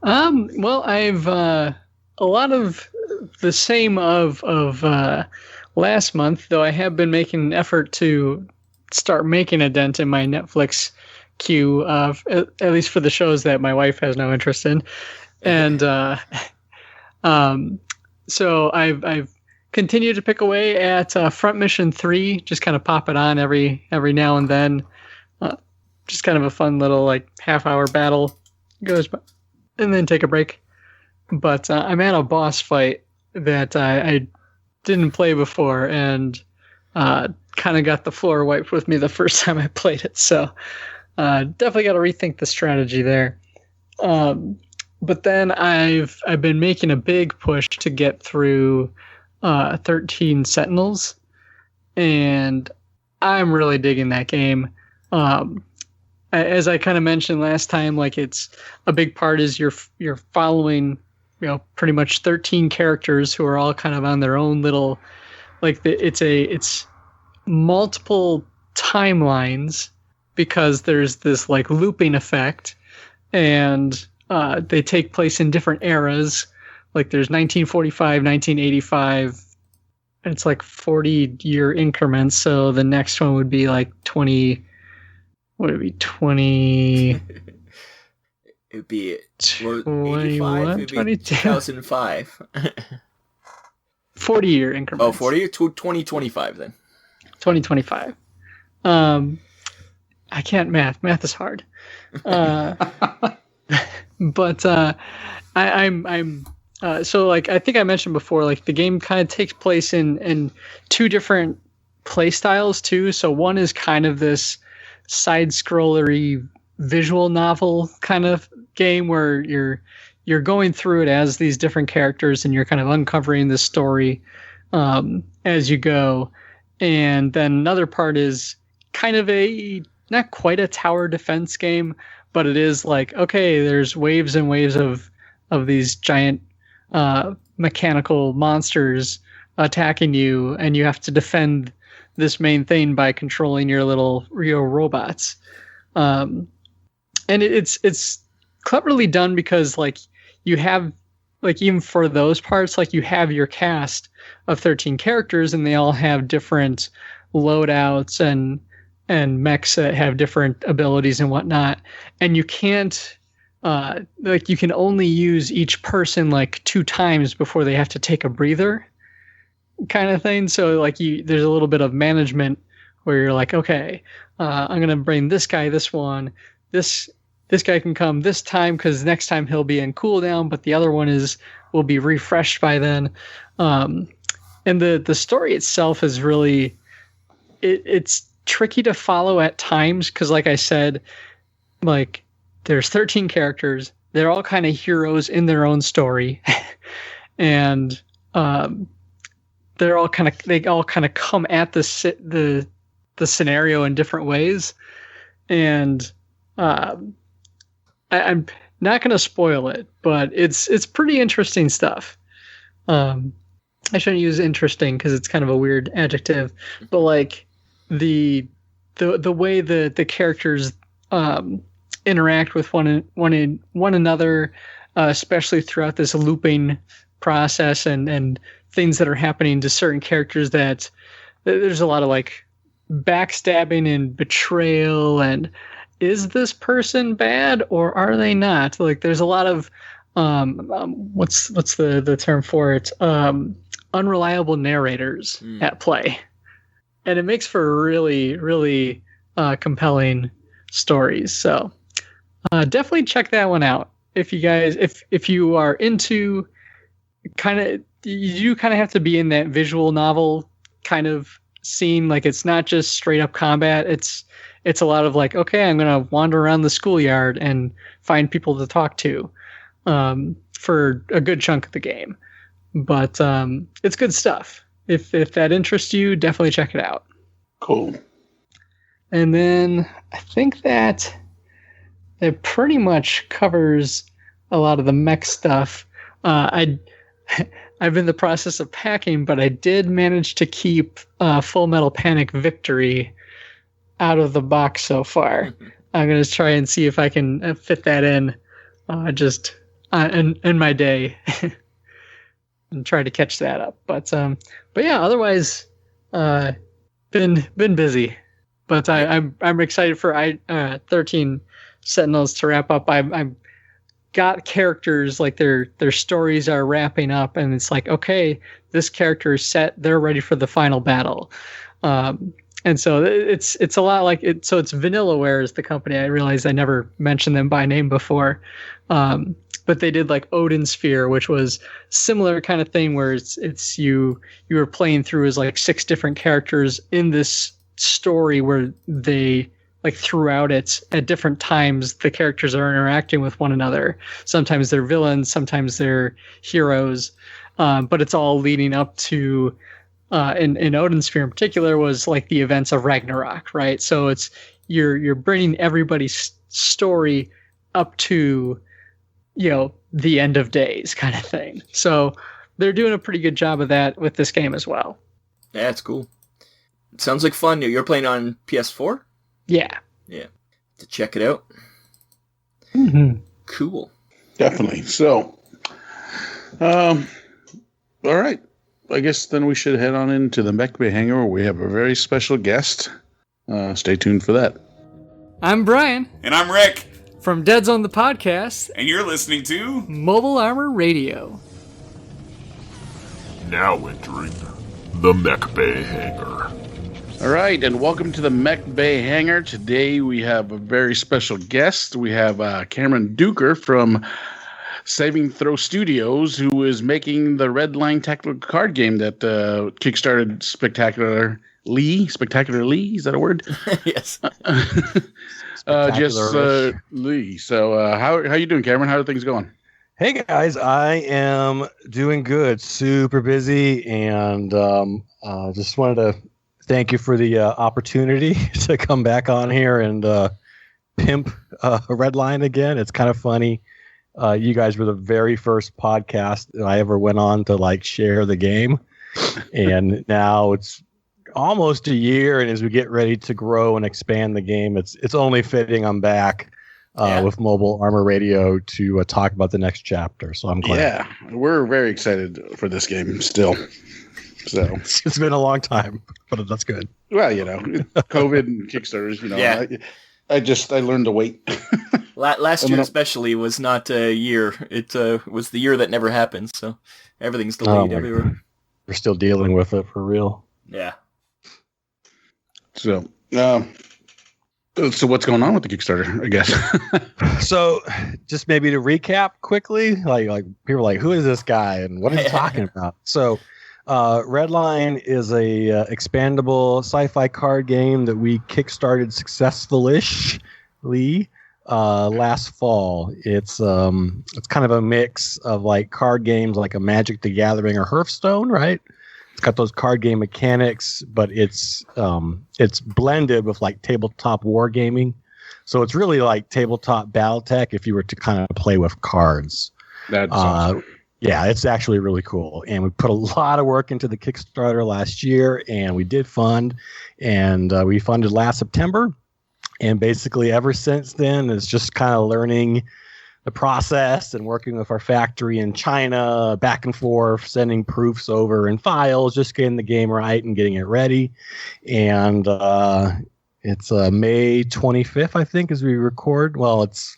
Well, I've a lot of the same of last month, though I have been making an effort to start making a dent in my Netflix queue, at least for the shows that my wife has no interest in, and so I've continued to pick away at Front Mission 3, just kind of pop it on every now and then. Just kind of a fun little half-hour battle goes by, and then take a break. But I'm at a boss fight that I didn't play before, and kind of got the floor wiped with me the first time I played it. So definitely got to rethink the strategy there. But then I've been making a big push to get through 13 Sentinels, and I'm really digging that game. As I kind of mentioned last time, it's a big part is you're following, pretty much 13 characters who are all kind of on their own little, it's multiple timelines because there's this looping effect, and they take place in different eras. There's 1945, 1985, and it's 40-year increments. So the next one would be 20. Would it be 20? It would be 85. It would be 2005. 40-year increments. Oh, 40 or 2025 then. 2025. I can't math. Math is hard. But I'm so I think I mentioned before, the game kind of takes place in two different play styles too. So one is kind of this side-scrollery visual novel kind of game where you're going through it as these different characters, and you're kind of uncovering the story as you go. And then another part is kind of not quite a tower defense game, but it is okay, there's waves and waves of these giant mechanical monsters attacking you, and you have to defend this main thing by controlling your little Rio robots. And it's cleverly done because you have even for those parts, you have your cast of 13 characters, and they all have different loadouts and mechs that have different abilities and whatnot. And you can't you can only use each person 2 times before they have to take a breather, kind of thing. So there's a little bit of management where you're okay, I'm gonna bring this guy, this one, this guy can come this time because next time he'll be in cooldown, but the other one will be refreshed by then. And the story itself is really it's tricky to follow at times because, like I said, there's 13 characters. They're all kind of heroes in their own story, and they all kind of come at the scenario in different ways, and I'm not going to spoil it, but it's pretty interesting stuff. I shouldn't use interesting because it's kind of a weird adjective, but like the way the characters interact with one another, especially throughout this looping process and things that are happening to certain characters, that there's a lot of like backstabbing and betrayal, and is this person bad or are they not? Like there's a lot of what's the term for it? Unreliable narrators at play, and it makes for really, really compelling stories. So definitely check that one out if you guys, if you are into you kind of have to be in that visual novel kind of scene. Like it's not just straight up combat. It's a lot of like, okay, I'm gonna wander around the schoolyard and find people to talk to for a good chunk of the game. But it's good stuff. If that interests you, definitely check it out. Cool. And then I think that it pretty much covers a lot of the mech stuff. I've been in the process of packing, but I did manage to keep Full Metal Panic Victory out of the box so far. I'm going to try and see if I can fit that in just in my day. And try to catch that up, but yeah. Otherwise, been busy, but I'm excited for 13 Sentinels to wrap up. I've got characters like their stories are wrapping up, and it's like, okay, this character is set, they're ready for the final battle, and so it's a lot like it. So it's Vanillaware is the company. I realized I never mentioned them by name before. But they did like Odin Sphere, which was similar kind of thing where it's you were playing through as like 6 different characters in this story where they like throughout it at different times the characters are interacting with one another. Sometimes they're villains, sometimes they're heroes, but it's all leading up to in Odin Sphere in particular was like the events of Ragnarok, right? So it's you're bringing everybody's story up to the end of days kind of thing. So they're doing a pretty good job of that with this game as well. Yeah, that's cool. It sounds like fun. You're playing on PS4? Yeah. Yeah. To check it out. Mm-hmm. Cool. Definitely. So, all right. I guess then we should head on into the MechBay Hanger where we have a very special guest. Stay tuned for that. I'm Brian. And I'm Rick. From Dead Zone the Podcast. And you're listening to Mobile Armor Radio. Now entering the MechBay Hanger. All right, and welcome to the MechBay Hanger. Today we have a very special guest. We have Cameron Duker from Saving Throw Studios, who is making the Redline tactical card game that kickstarted Spectacularly. Is that a word? Yes. Lee. So how you doing, Cameron? How are things going? Hey guys, I am doing good. Super busy, and just wanted to thank you for the opportunity to come back on here and pimp Redline again. It's kind of funny. You guys were the very first podcast that I ever went on to like share the game, and now it's almost a year, and as we get ready to grow and expand the game, it's only fitting I'm back with Mobile Armor Radio to talk about the next chapter. So I'm glad. Yeah, we're very excited for this game still. So it's been a long time, but that's good. Well, COVID and Kickstarters, Yeah. I learned to wait. Last year especially was not a year. It was the year that never happened, so everything's delayed everywhere. We're still dealing with it for real. Yeah. So what's going on with the Kickstarter, I guess? So just maybe to recap quickly, like people are like, who is this guy and what is he talking about? So Redline is a expandable sci-fi card game that we kickstarted successfully last fall. It's kind of a mix of like card games like a Magic the Gathering or Hearthstone, right? got those card game mechanics, but it's blended with like tabletop wargaming. So it's really like tabletop Battletech if you were to kind of play with cards. That's awesome. Yeah, it's actually really cool. And we put a lot of work into the Kickstarter last year, and we did fund, and we funded last September. And basically ever since then, it's just kind of learning the process and working with our factory in China, back and forth, sending proofs over and files, just getting the game right and getting it ready. And it's May 25th, I think, as we record. Well, it's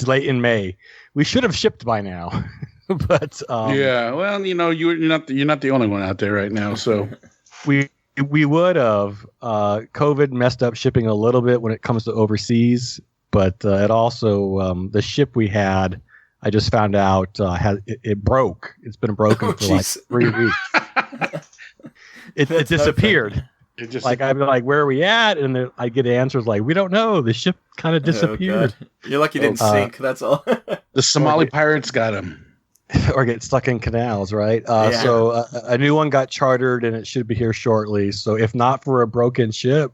late in May. We should have shipped by now. But yeah, well, you're not the only one out there right now, so we would have. COVID messed up shipping a little bit when it comes to overseas, but it also the ship we had, I just found out it broke. It's been broken for like 3 weeks. It disappeared. It just like I'd be like, "Where are we at?" And I get answers like, "We don't know. The ship kind of disappeared." You're lucky it didn't sink. That's all. The Somali pirates got him. Or get stuck in canals, right? So a new one got chartered, and it should be here shortly. So if not for a broken ship,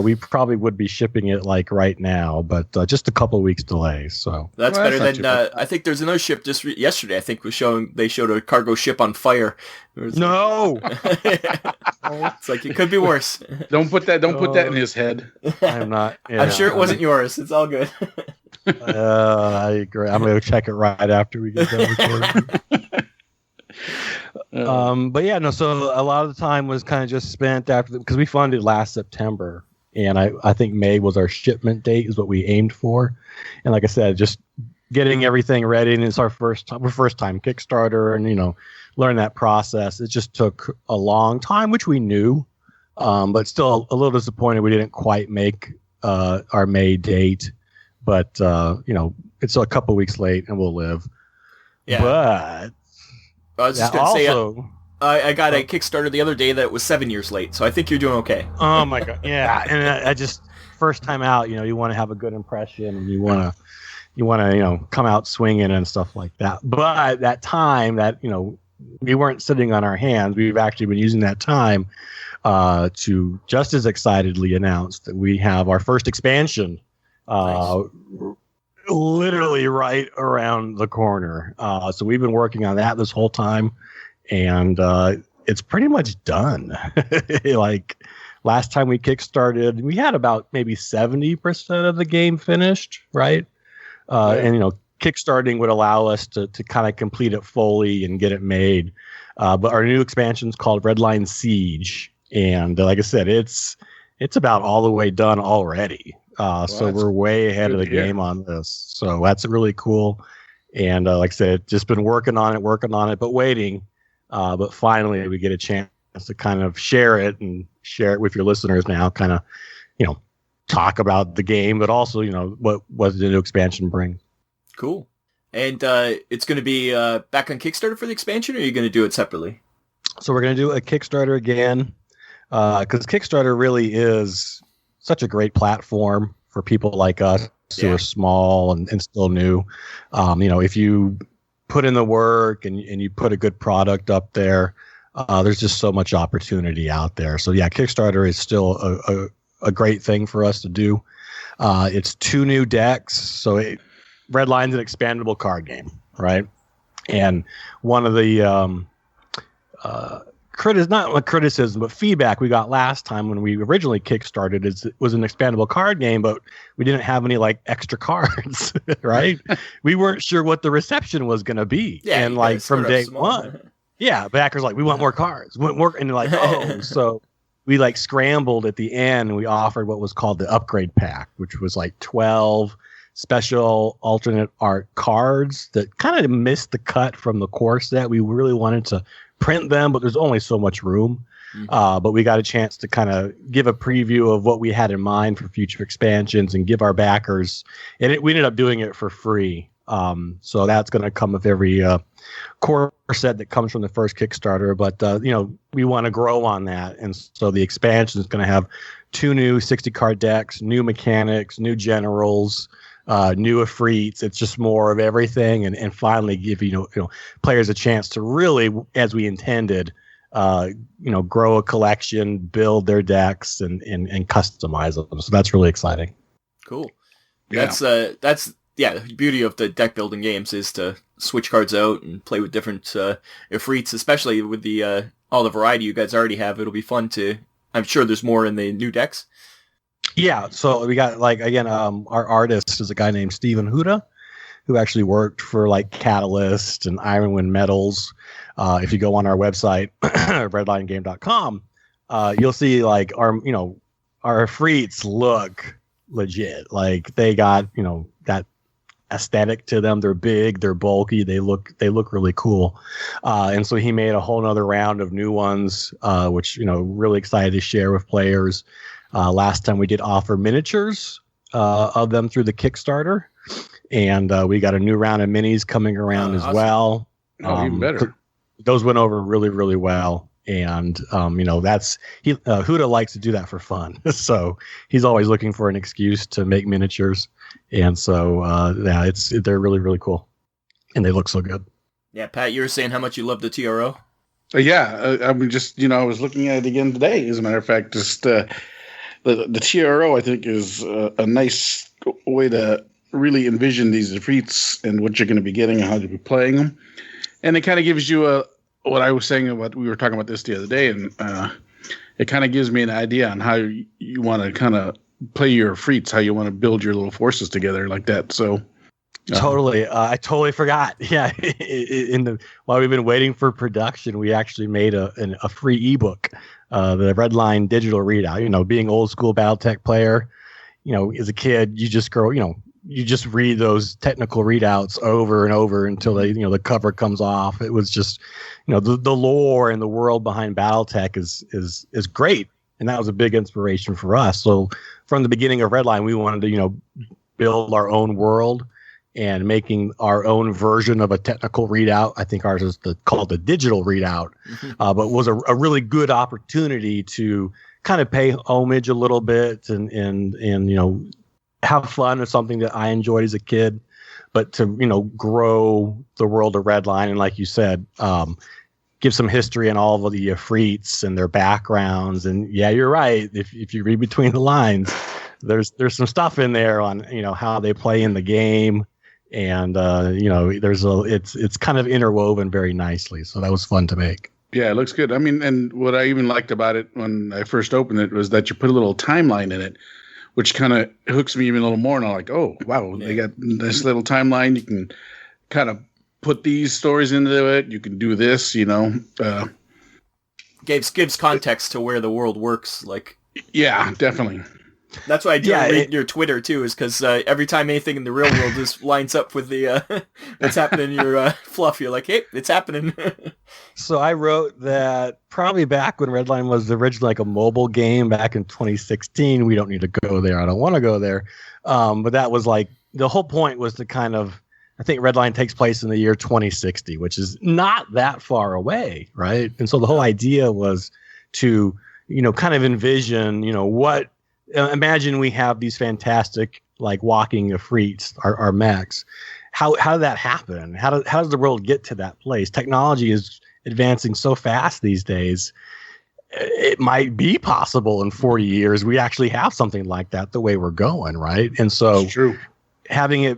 we probably would be shipping it like right now, but just a couple of weeks delay. So that's better than I think there's another ship just yesterday. I think they showed a cargo ship on fire. No, it's like it could be worse. Don't put that in his head. I'm not. Yeah, I'm sure it wasn't yours. It's all good. I agree. I'm going to check it right after we get done recording. But yeah, no. So a lot of the time was kind of just spent because we funded last September, and I think May was our shipment date is what we aimed for. And like I said, just getting everything ready, and it's our first time Kickstarter, and learn that process. It just took a long time, which we knew, but still a little disappointed we didn't quite make our May date. But it's a couple weeks late, and we'll live. Yeah. But I was just going to say, I got a Kickstarter the other day that was 7 years late, so I think you're doing okay. Oh my god, yeah. And I just first time out, you want to have a good impression, and you want to come out swinging and stuff like that. But that time that we weren't sitting on our hands. We've actually been using that time to just as excitedly announce that we have our first expansion. Nice. Literally right around the corner. So we've been working on that this whole time, and it's pretty much done. Like last time we kickstarted, we had about maybe 70% of the game finished, right? And kickstarting would allow us to kind of complete it fully and get it made. But our new expansion is called Redline Siege, and like I said, it's about all the way done already. So we're way ahead of the game on this. So that's really cool. And like I said, just been working on it, but waiting. But finally we get a chance to kind of share it with your listeners now, kind of, talk about the game, but also, what the new expansion brings. Cool. And it's going to be back on Kickstarter for the expansion, or are you going to do it separately? So we're going to do a Kickstarter again, because Kickstarter really is such a great platform for people like us who are small and still new. If you put in the work and you put a good product up there, there's just so much opportunity out there. So yeah, Kickstarter is still a great thing for us to do. It's 2 new decks. So Redline's an expandable card game, right? And one of the not a criticism, but feedback we got last time when we originally kickstarted was an expandable card game, but we didn't have any like extra cards, right? We weren't sure what the reception was going to be. Yeah, and like from day one, backers like, we want more cards, we want more, and like, so we like scrambled at the end, and we offered what was called the upgrade pack, which was like 12 special alternate art cards that kind of missed the cut from the core set. We really wanted to print them, but there's only so much room. But we got a chance to kind of give a preview of what we had in mind for future expansions and give our backers, and we ended up doing it for free. So that's going to come with every core set that comes from the first Kickstarter. But we want to grow on that, and so the expansion is going to have 2 new 60 card decks, new mechanics, new generals, new Afrits. It's just more of everything, and finally give players a chance to really, as we intended, grow a collection, build their decks, and customize them. So that's really exciting. Cool. Yeah. That's the beauty of the deck building games is to switch cards out and play with different Ifrits, especially with the all the variety you guys already have. It'll be fun to. I'm sure there's more in the new decks. Yeah, so we got our artist is a guy named Steven Huda, who actually worked for Catalyst and Ironwind Metals. If you go on our website, redlinegame.com, you'll see our Ifrits look legit. They got that aesthetic to them. They're big, they're bulky, they look really cool. And so he made a whole nother round of new ones, which really excited to share with players. Last time we did offer miniatures of them through the Kickstarter, and we got a new round of minis coming around as awesome. Well. Even better. Those went over really, really well. And, Huda likes to do that for fun. So he's always looking for an excuse to make miniatures. And so, they're really, really cool. And they look so good. Yeah, Pat, you were saying how much you love the TRO? I was looking at it again today. As a matter of fact, just the TRO, I think, is a nice way to really envision these Ifrits and what you're going to be getting and how to be playing them. And it kind of gives you what I was saying about, we were talking about this the other day, and it kind of gives me an idea on how you want to kind of play your Ifrits, how you want to build your little forces together like that. So totally, I totally forgot. Yeah, while we've been waiting for production, we actually made a free ebook, the Redline digital readout. Being old school Battletech player, as a kid, you just grow, you just read those technical readouts over and over until they, the cover comes off. It was just, the lore and the world behind Battletech is great. And that was a big inspiration for us. So from the beginning of Redline, we wanted to, build our own world and making our own version of a technical readout. I think ours is called the digital readout, but was a really good opportunity to kind of pay homage a little bit and have fun with something that I enjoyed as a kid, but to, grow the world of Redline. And like you said, give some history on all of the Ifrits and their backgrounds. And yeah, you're right. If you read between the lines, there's some stuff in there on, how they play in the game. And, it's kind of interwoven very nicely. So that was fun to make. Yeah, it looks good. I mean, and what I even liked about it when I first opened it was that you put a little timeline in it, which kind of hooks me even a little more. And I'm like, oh, wow, They got this little timeline. You can kind of put these stories into it. You can do this, Gives context to where the world works. Yeah, definitely. That's why I do read your Twitter, too, is because every time anything in the real world just lines up with the what's happening in your fluff, you're like, hey, it's happening. So I wrote that probably back when Redline was originally a mobile game back in 2016. We don't need to go there. I don't want to go there. But that was the whole point was to kind of, I think Redline takes place in the year 2060, which is not that far away, right? And so the whole idea was to, kind of envision, imagine we have these fantastic, walking Ifrits, our mechs. How did that happen? How does the world get to that place? Technology is advancing so fast these days. It might be possible in 40 years we actually have something like that the way we're going, right? And so having it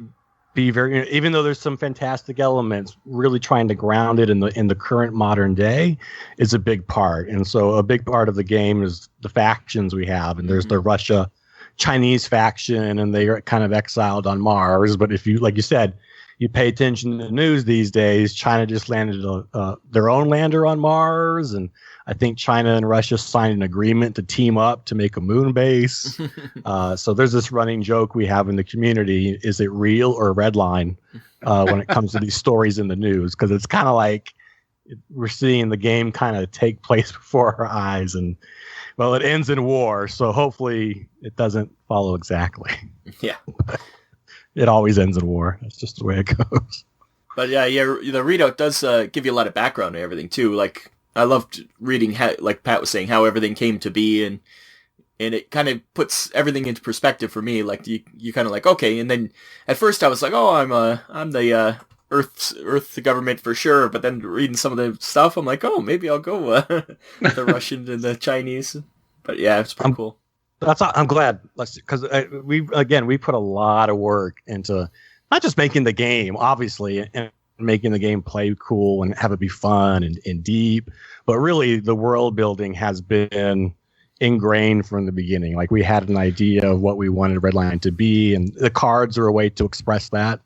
be very, even though there's some fantastic elements, really trying to ground it in the current modern day is a big part. And so a big part of the game is the factions we have. And there's the Russia Chinese faction, and they are kind of exiled on Mars. But if you, like you said, you pay attention to the news these days, China just landed their own lander on Mars. And I think China and Russia signed an agreement to team up to make a moon base. So there's this running joke we have in the community. Is it real or Redline when it comes to these stories in the news? Because it's kind of like we're seeing the game kind of take place before our eyes. And, well, it ends in war. So hopefully it doesn't follow exactly. Yeah. It always ends in war. That's just the way it goes. But yeah, the readout does give you a lot of background and everything, too. I loved reading how, like Pat was saying, how everything came to be, and it kind of puts everything into perspective for me. You kind of okay. And then at first I was like, oh, I'm the Earth government for sure, but then reading some of the stuff, I'm like, oh, maybe I'll go the Russian and the Chinese. But yeah, it's pretty cool. I'm glad, because we put a lot of work into not just making the game, obviously, and making the game play cool and have it be fun and deep, but really the world building has been ingrained from the beginning. Like, we had an idea of what we wanted Redline to be, and the cards are a way to express that.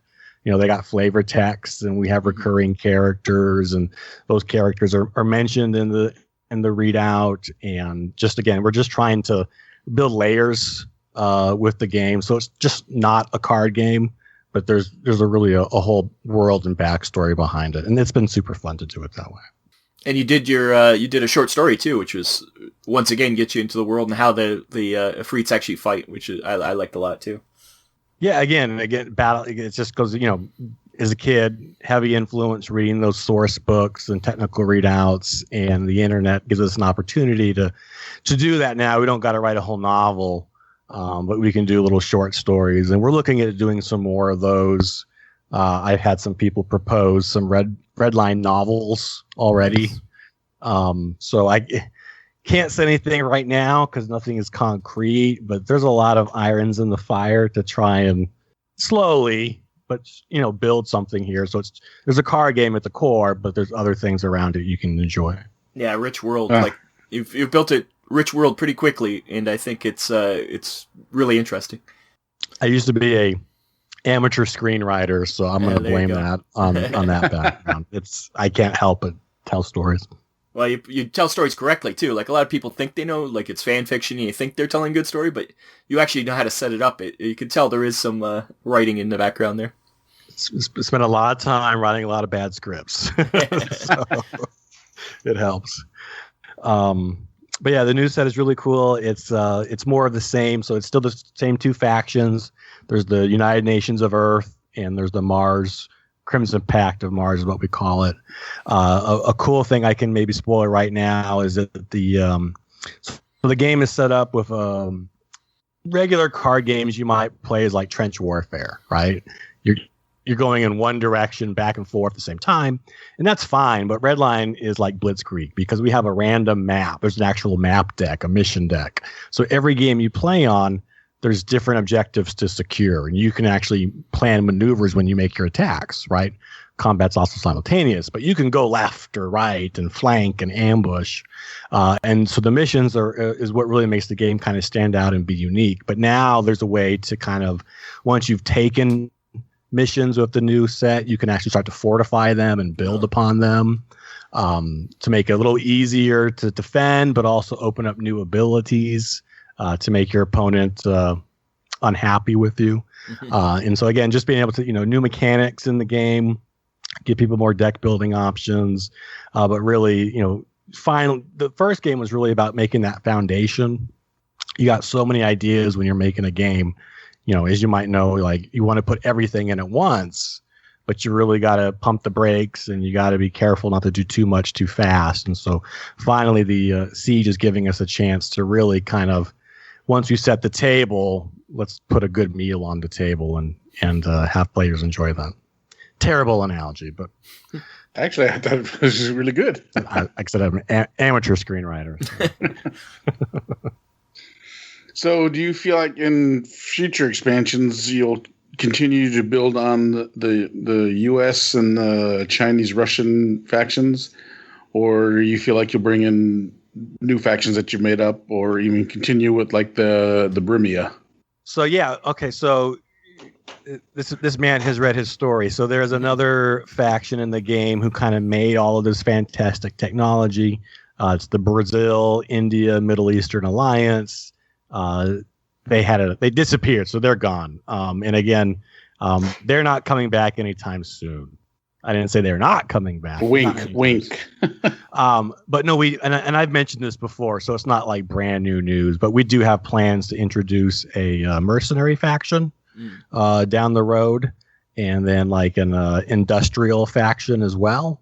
You know, they got flavor text, and we have recurring characters, and those characters are mentioned in the readout. And just, again, we're just trying to build layers with the game, so it's just not a card game, but there's a whole world and backstory behind it, and it's been super fun to do it that way. And you did you did a short story too, which was once again get you into the world and how the Efreets actually fight, which I liked a lot too. Yeah, again, battle. It's just because, you know, as a kid, heavy influence reading those source books and technical readouts, and the internet gives us an opportunity to do that now. We don't got to write a whole novel, but we can do little short stories, and we're looking at doing some more of those. I've had some people propose some Redline novels already. So I can't say anything right now because nothing is concrete, but there's a lot of irons in the fire to try and slowly, but, you know, build something here. So there's a card game at the core, but there's other things around it you can enjoy. Yeah, rich world. Like you've built a rich world pretty quickly, and I think it's really interesting. I used to be a amateur screenwriter, so I'm going to blame that on that background. I can't help but tell stories. Well, you tell stories correctly too. Like, a lot of people think they know, like, it's fan fiction and you think they're telling a good story, but you actually know how to set it up. You can tell there is some writing in the background there. Spent a lot of time writing a lot of bad scripts, so it helps. But yeah, the new set is really cool. It's more of the same, so it's still the same two factions. There's the United Nations of Earth, and there's the Mars Crimson Pact of Mars is what we call it. A cool thing I can maybe spoil right now is that the game is set up with regular card games you might play as like trench warfare, right? You're going in one direction back and forth at the same time, and that's fine. But Redline is like Blitzkrieg because we have a random map. There's an actual map deck, a mission deck. So every game you play on, there's different objectives to secure, and you can actually plan maneuvers when you make your attacks, right? Combat's also simultaneous, but you can go left or right and flank and ambush. And so the missions is what really makes the game kind of stand out and be unique. But now there's a way to kind of, once you've taken missions with the new set, you can actually start to fortify them and build upon them to make it a little easier to defend, but also open up new abilities to make your opponent unhappy with you. And so again, just being able to, new mechanics in the game, give people more deck building options. But really, the first game was really about making that foundation. You got so many ideas when you're making a game, as you might know, like you want to put everything in at once, but you really got to pump the brakes and you got to be careful not to do too much too fast. And so finally the Siege is giving us a chance to really kind of, once we set the table, let's put a good meal on the table and have players enjoy that. Terrible analogy, but actually, I thought it was really good. Like I said, I'm an amateur screenwriter. So do you feel like in future expansions you'll continue to build on the U.S. and the Chinese-Russian factions, or you feel like you'll bring in new factions that you've made up, or even continue with like the Brimia? So yeah, okay. So this man has read his story. So there's another faction in the game who kind of made all of this fantastic technology. It's the Brazil, India, Middle Eastern Alliance. They disappeared, so they're gone. And again, they're not coming back anytime soon. I didn't say they're not coming back. Wink. But no, and I've mentioned this before, so it's not like brand new news, but we do have plans to introduce a mercenary faction down the road, and then like an industrial faction as well,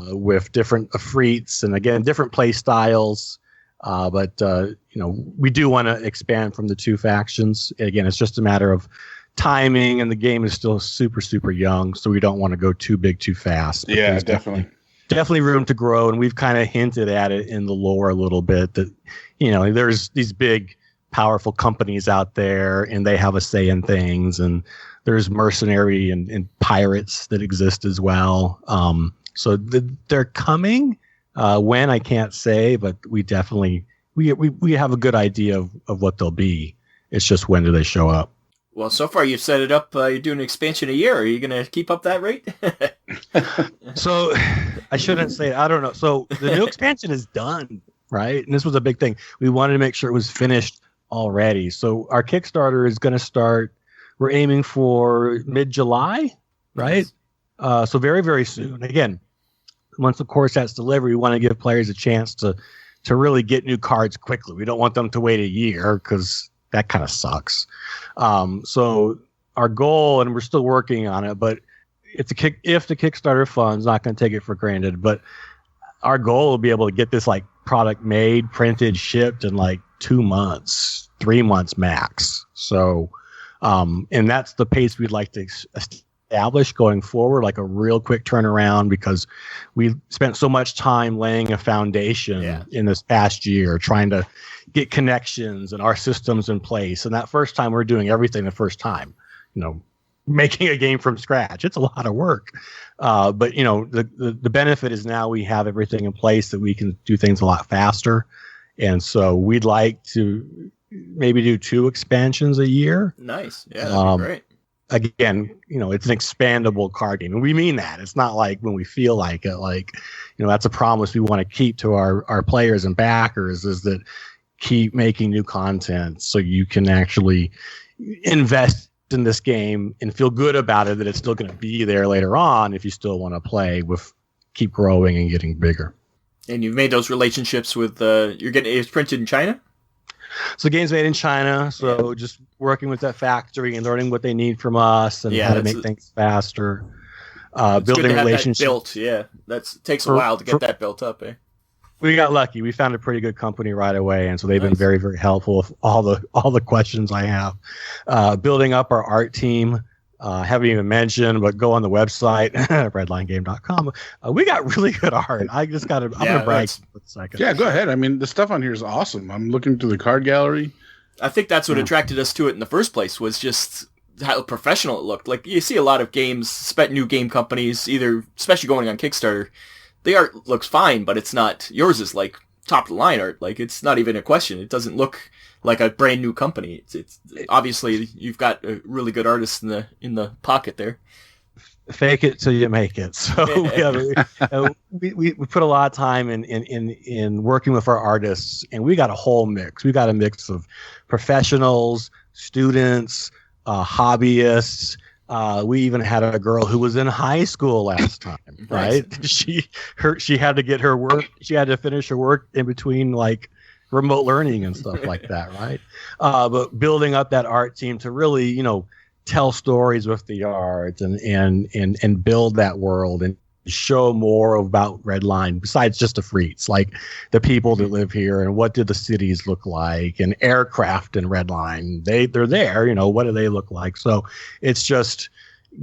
with different Efreets and again different play styles. But we do want to expand from the two factions. Again, it's just a matter of timing, and the game is still super, super young, so we don't want to go too big too fast. But Yeah, definitely room to grow, and we've kind of hinted at it in the lore a little bit that, there's these big, powerful companies out there, and they have a say in things, and there's mercenary and pirates that exist as well. So they're coming. When, I can't say, but we definitely we have a good idea of what they'll be. It's just when do they show up. Well, so far you've set it up. You're doing an expansion a year. Are you going to keep up that rate? So I shouldn't say. I don't know. So the new expansion is done, right? And this was a big thing. We wanted to make sure it was finished already. So our Kickstarter is going to start. We're aiming for mid-July, right? Nice. So very, very soon. Again, once, of course, that's delivered, we want to give players a chance to really get new cards quickly. We don't want them to wait a year because that kind of sucks. So our goal, and we're still working on it, but if the Kickstarter fund's not going to take it for granted, but our goal will be able to get this like product made, printed, shipped in like 2 months, 3 months max. So, and that's the pace we'd like to establish going forward, like a real quick turnaround, because we spent so much time laying a foundation in this past year, trying to get connections and our systems in place. And that first time, we're doing everything the first time, making a game from scratch. It's a lot of work. But the benefit is now we have everything in place that we can do things a lot faster. And so we'd like to maybe do 2 expansions a year. Nice. Yeah, that'd be great. Again, it's an expandable card game. And we mean that. It's not like when we feel like it. Like, that's a promise we want to keep to our players and backers, is that keep making new content so you can actually invest in this game and feel good about it, that it's still going to be there later on if you still want to play with, keep growing and getting bigger. And you've made those relationships with, it's printed in China? So the game's made in China, so just working with that factory and learning what they need from us and how to make things faster. Building relationships. That takes a while to get that built up. We got lucky. We found a pretty good company right away, and so they've been very, very helpful with all the questions I have. Building up our art team. Haven't even mentioned, but go on the website, redlinegame.com. We got really good art. I'm going to brag for a second. Yeah, go ahead. I mean, the stuff on here is awesome. I'm looking through the card gallery. I think that's what attracted us to it in the first place, was just how professional it looked. Like, you see a lot of games, new game companies, either, especially going on Kickstarter, the art looks fine, but it's not, yours is like top of the line art. Like, it's not even a question. It doesn't look like a brand new company. It's obviously you've got a really good artist in the pocket there. Fake it till you make it. So we put a lot of time in working with our artists, and we got a whole mix. We got a mix of professionals, students, hobbyists. We even had a girl who was in high school last time, right? She had to get her work. She had to finish her work in between like remote learning and stuff like that, right? But building up that art team to really, tell stories with the art and build that world and show more about Redline besides just the freaks, like the people that live here and what do the cities look like, and aircraft in Redline. They're there, what do they look like? So it's just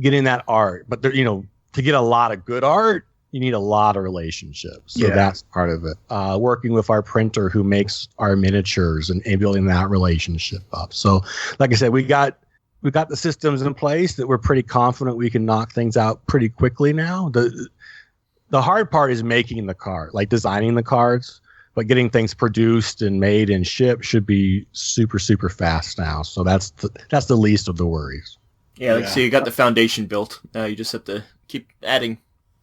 getting that art, but to get a lot of good art, you need a lot of relationships. So that's part of it. Working with our printer who makes our miniatures and building that relationship up. So like I said, we got the systems in place that we're pretty confident we can knock things out pretty quickly now. The hard part is making the card, like designing the cards, but getting things produced and made and shipped should be super, super fast now. So that's the least of the worries. So you got the foundation built. You just have to keep adding.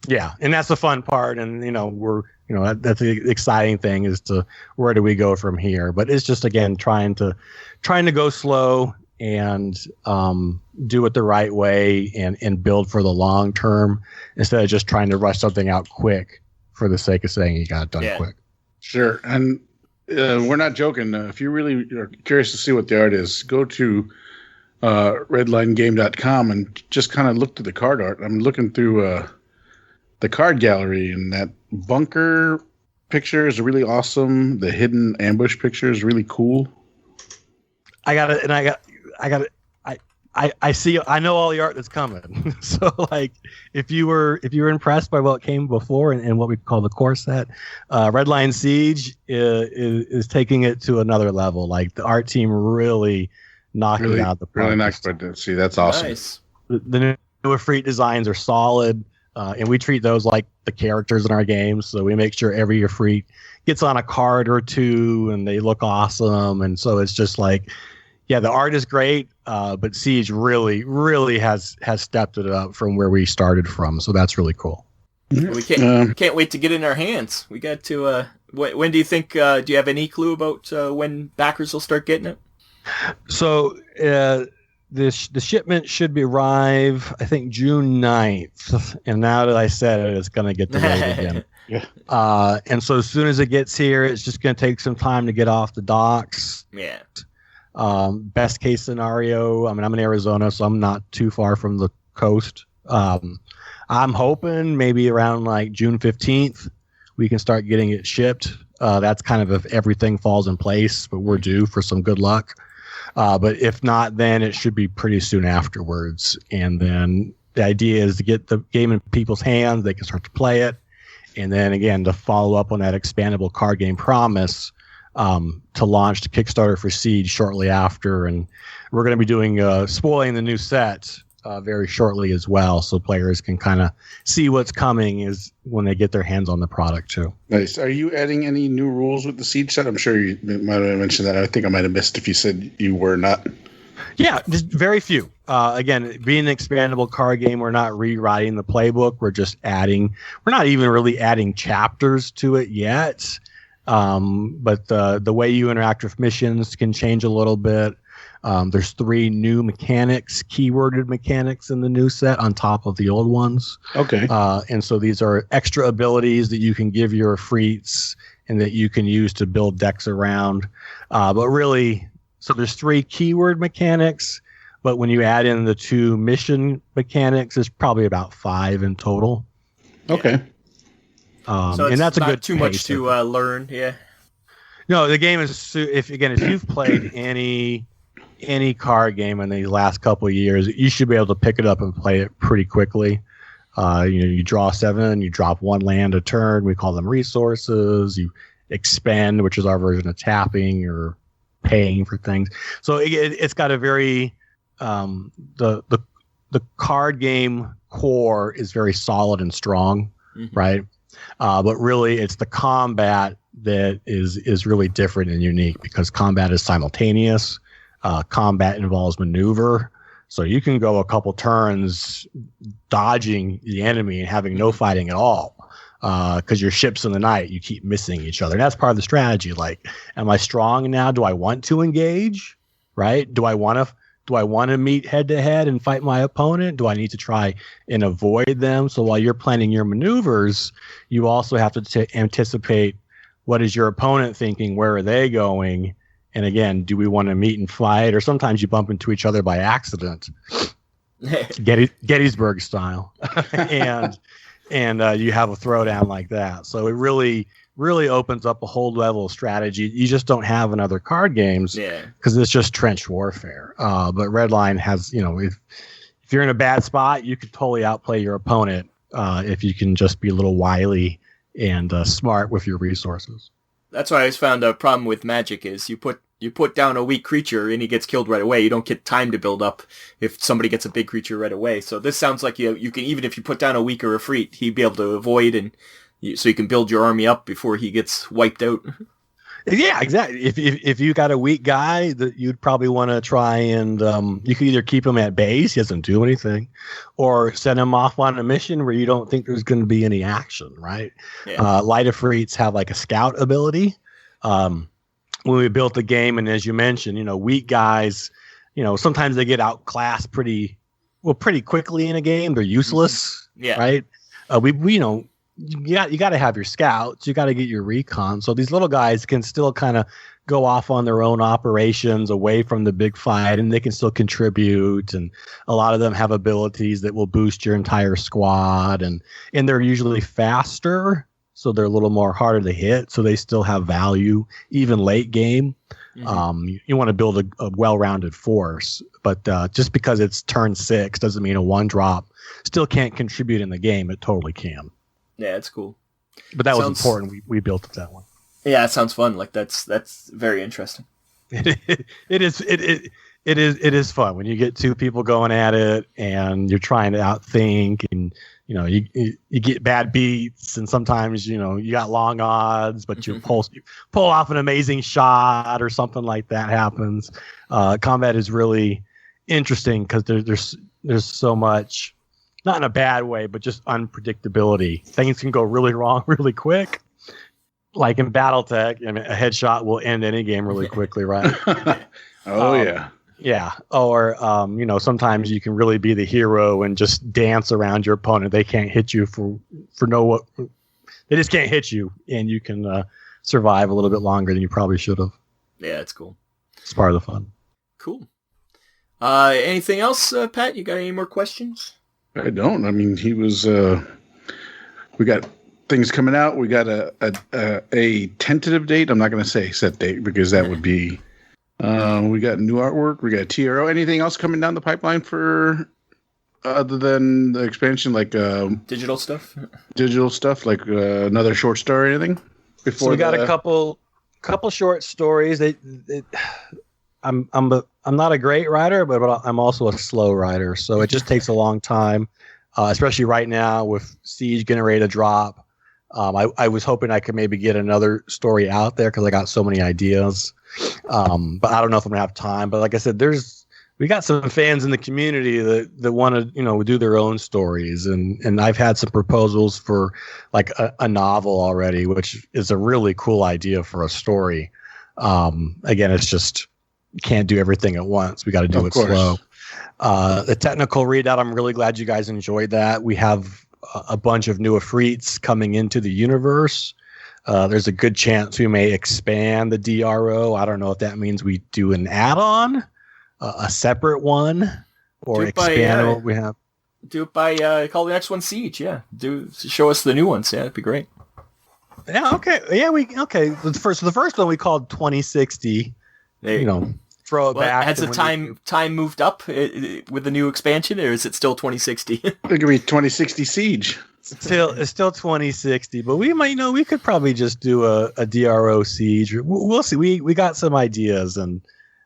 Yeah, and that's the fun part, and that's the exciting thing, is to where do we go from here? But it's just, again, trying to go slow and do it the right way and build for the long term instead of just trying to rush something out quick for the sake of saying you got it done quick. Sure, and we're not joking. If you really are curious to see what the art is, go to redlinegame.com and just kind of look to the card art. I'm looking through the card gallery, and that bunker picture is really awesome. The hidden ambush picture is really cool. I know all the art that's coming. So like if you were impressed by what came before and what we call the core set, Redline Siege is taking it to another level. Like the art team really knocked it out the park. Really nice, but see, that's awesome. Nice. The new Efreet designs are solid, and we treat those like the characters in our games. So we make sure every Efreet gets on a card or two, and they look awesome. And so it's just like, yeah, the art is great, but Siege really has stepped it up from where we started from. So that's really cool. We can't wait to get in our hands. We got to. When do you think? Do you have any clue about when backers will start getting it? So the shipment should arrive, I think, June 9th. And now that I said it, it's going to get delayed again. Yeah. And so as soon as it gets here, it's just going to take some time to get off the docks. Yeah. Best case scenario, I mean, I'm in Arizona, so I'm not too far from the coast. I'm hoping maybe around like June 15th, we can start getting it shipped. That's kind of if everything falls in place, but we're due for some good luck. But if not, then it should be pretty soon afterwards. And then the idea is to get the game in people's hands. They can start to play it. And then again, to follow up on that expandable card game promise, to launch the Kickstarter for Siege shortly after. And we're going to be doing spoiling the new set very shortly as well, so players can kind of see what's coming is when they get their hands on the product too. Nice. Are you adding any new rules with the Siege set? I'm sure you might have mentioned that. I think I might have missed if you said you were not. Yeah, just very few. Again, being an expandable card game, we're not rewriting the playbook. We're just adding. We're not even really adding chapters to it yet. But the way you interact with missions can change a little bit. There's 3 new mechanics, keyworded mechanics in the new set on top of the old ones. Okay. And so these are extra abilities that you can give your Efreets and that you can use to build decks around. But really, so there's 3 keyword mechanics, but when you add in the 2 mission mechanics, it's probably about 5 in total. Okay. So and that's a good too much to learn. Yeah. No, the game is if you've played any card game in these last couple of years, you should be able to pick it up and play it pretty quickly. You draw 7, you drop 1 land a turn. We call them resources. You expend, which is our version of tapping or paying for things. So it's got a very the card game core is very solid and strong, right? But really, it's the combat that is really different and unique because combat is simultaneous. Combat involves maneuver. So you can go a couple turns dodging the enemy and having no fighting at all because your ship's in the night. You keep missing each other. And that's part of the strategy. Like, am I strong now? Do I want to engage? Right? Do I want to meet head to head and fight my opponent? Do I need to try and avoid them? So while you're planning your maneuvers, you also have to anticipate what is your opponent thinking? Where are they going? And again, do we want to meet and fight? Or sometimes you bump into each other by accident, Gettysburg style, and you have a throwdown like that. So it really opens up a whole level of strategy. You just don't have in other card games because it's just trench warfare. But Redline has, if you're in a bad spot, you could totally outplay your opponent if you can just be a little wily and smart with your resources. That's why I always found a problem with Magic is you put down a weak creature and he gets killed right away. You don't get time to build up if somebody gets a big creature right away. So this sounds like you can, even if you put down a weaker Efreet, he'd be able to avoid so you can build your army up before he gets wiped out. Yeah, exactly. If you got a weak guy, that you'd probably want to try and you could either keep him at base, he doesn't do anything, or send him off on a mission where you don't think there's going to be any action, right? Yeah. Light Efreets have like a scout ability. When we built the game, and as you mentioned, weak guys, sometimes they get outclassed pretty quickly in a game. They're useless, right? You got to have your scouts. You got to get your recon. So these little guys can still kind of go off on their own operations away from the big fight, and they can still contribute. And a lot of them have abilities that will boost your entire squad, and they're usually faster, so they're a little more harder to hit. So they still have value even late game. You want to build a well-rounded force, but just because it's turn 6 doesn't mean a 1-drop still can't contribute in the game. It totally can. Yeah, it's cool. But that was important. We built it that one. Yeah, it sounds fun. Like that's very interesting. It is fun when you get two people going at it and you're trying to outthink, and you get bad beats, and sometimes you got long odds, but you pull off an amazing shot or something like that happens. Combat is really interesting because there's so much, not in a bad way, but just unpredictability. Things can go really wrong really quick. Like in Battletech, a headshot will end any game really quickly, right? Yeah. Yeah. Or, sometimes you can really be the hero and just dance around your opponent. They can't hit you they just can't hit you, and you can survive a little bit longer than you probably should have. Yeah, it's cool. It's part of the fun. Cool. Anything else, Pat? You got any more questions? I don't. I mean, he was, we got things coming out. We got a tentative date. I'm not going to say set date because that would be, we got new artwork. We got TRO. Anything else coming down the pipeline for other than the expansion, like digital stuff? Digital stuff, like another short story or anything? So we got a couple short stories. I'm not a great writer, but I'm also a slow writer, so it just takes a long time, especially right now with Siege getting ready to drop. I was hoping I could maybe get another story out there because I got so many ideas. But I don't know if I'm gonna have time. But like I said, we got some fans in the community that want to do their own stories, and I've had some proposals for like a novel already, which is a really cool idea for a story. Again, it's just you can't do everything at once. We got to do it slow. The technical readout, I'm really glad you guys enjoyed that. We have a bunch of new Afrits coming into the universe. There's a good chance we may expand the DRO. I don't know if that means we do an add-on, a separate one, or expand what we have. Do it by call the next one Siege. Yeah, show us the new ones. Yeah, that'd be great. Yeah. Okay. Yeah. The first one we called 2060. Throw it back. Has the time moved up with the new expansion, or is it still 2060? It could be 2060 Siege. It's still 2060, but we might, we could probably just do a DRO Siege. We'll see. We got some ideas, and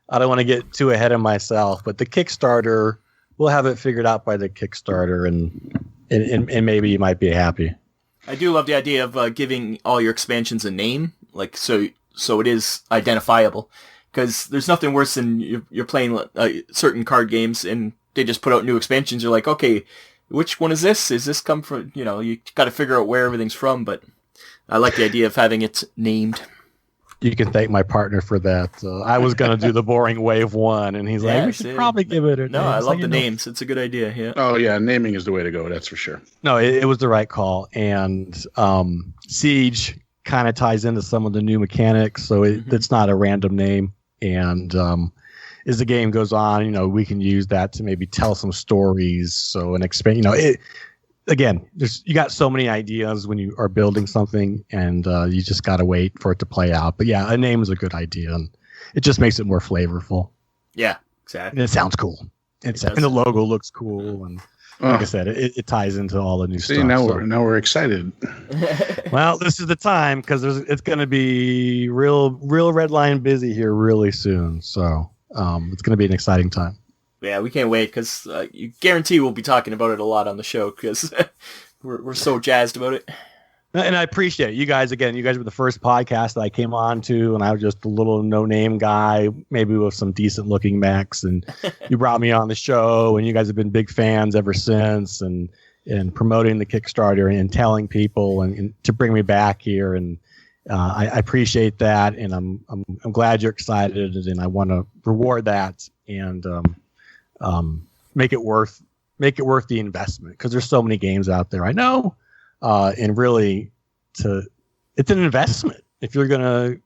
I don't want to get too ahead of myself, but the Kickstarter, we'll have it figured out by the Kickstarter, and maybe you might be happy. I do love the idea of giving all your expansions a name, like so it is identifiable. Because there's nothing worse than you're playing certain card games and they just put out new expansions. You're like, okay, which one is this? Is this come from, you got to figure out where everything's from. But I like the idea of having it named. You can thank my partner for that. I was going to do the boring wave one, and he's like, we should probably give it a name. No, I love the names. It's a good idea. Yeah. Oh, yeah. Naming is the way to go. That's for sure. No, it was the right call. And Siege kind of ties into some of the new mechanics. So it's not a random name. And as the game goes on, we can use that to maybe tell some stories. So and expand, again, you got so many ideas when you are building something, and you just got to wait for it to play out. But yeah, a name is a good idea, and it just makes it more flavorful. Yeah, exactly. And it sounds cool. And the logo looks cool, and like I said, it ties into all the new stuff. Now we're excited. Well, this is the time because it's going to be real Redline busy here really soon. So it's going to be an exciting time. Yeah, we can't wait because you guarantee we'll be talking about it a lot on the show because we're so jazzed about it. And I appreciate it. You guys were the first podcast that I came on to, and I was just a little no-name guy, maybe with some decent-looking mechs, and you brought me on the show, and you guys have been big fans ever since, and promoting the Kickstarter and telling people and to bring me back here, and I appreciate that, and I'm glad you're excited, and I want to reward that and make it worth the investment because there's so many games out there. I know. And really, it's an investment. If you're gonna,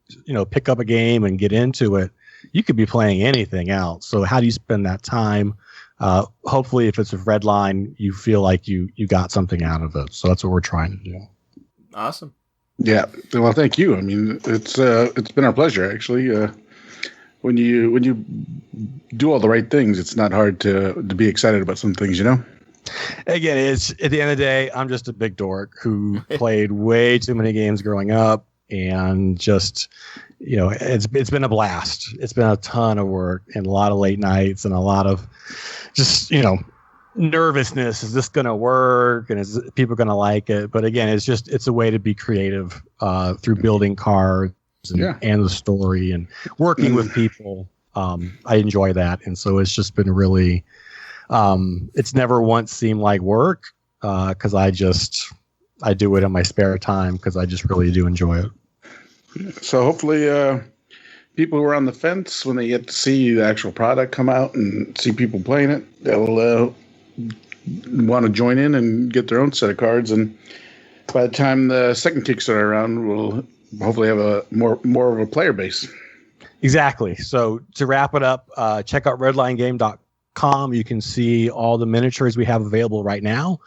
pick up a game and get into it, you could be playing anything else. So how do you spend that time? Hopefully, if it's a Redline, you feel like you got something out of it. So that's what we're trying to do. Awesome. Yeah. Well, thank you. I mean, it's been our pleasure actually. when you do all the right things, it's not hard to be excited about some things, you know? Again, it's at the end of the day, I'm just a big dork who played way too many games growing up, and just, you know, it's been a blast. It's been a ton of work and a lot of late nights and a lot of just, you know, nervousness. Is this going to work? And is people going to like it? But again, it's a way to be creative through building cards and the story and working with people. I enjoy that. And so it's just been really, it's never once seemed like work because I do it in my spare time because I just really do enjoy it. So hopefully people who are on the fence, when they get to see the actual product come out and see people playing it, they'll want to join in and get their own set of cards. And by the time the second Kickstarter round, we'll hopefully have a more of a player base. Exactly. So to wrap it up, check out redlinegame.com. You can see all the miniatures we have available right now.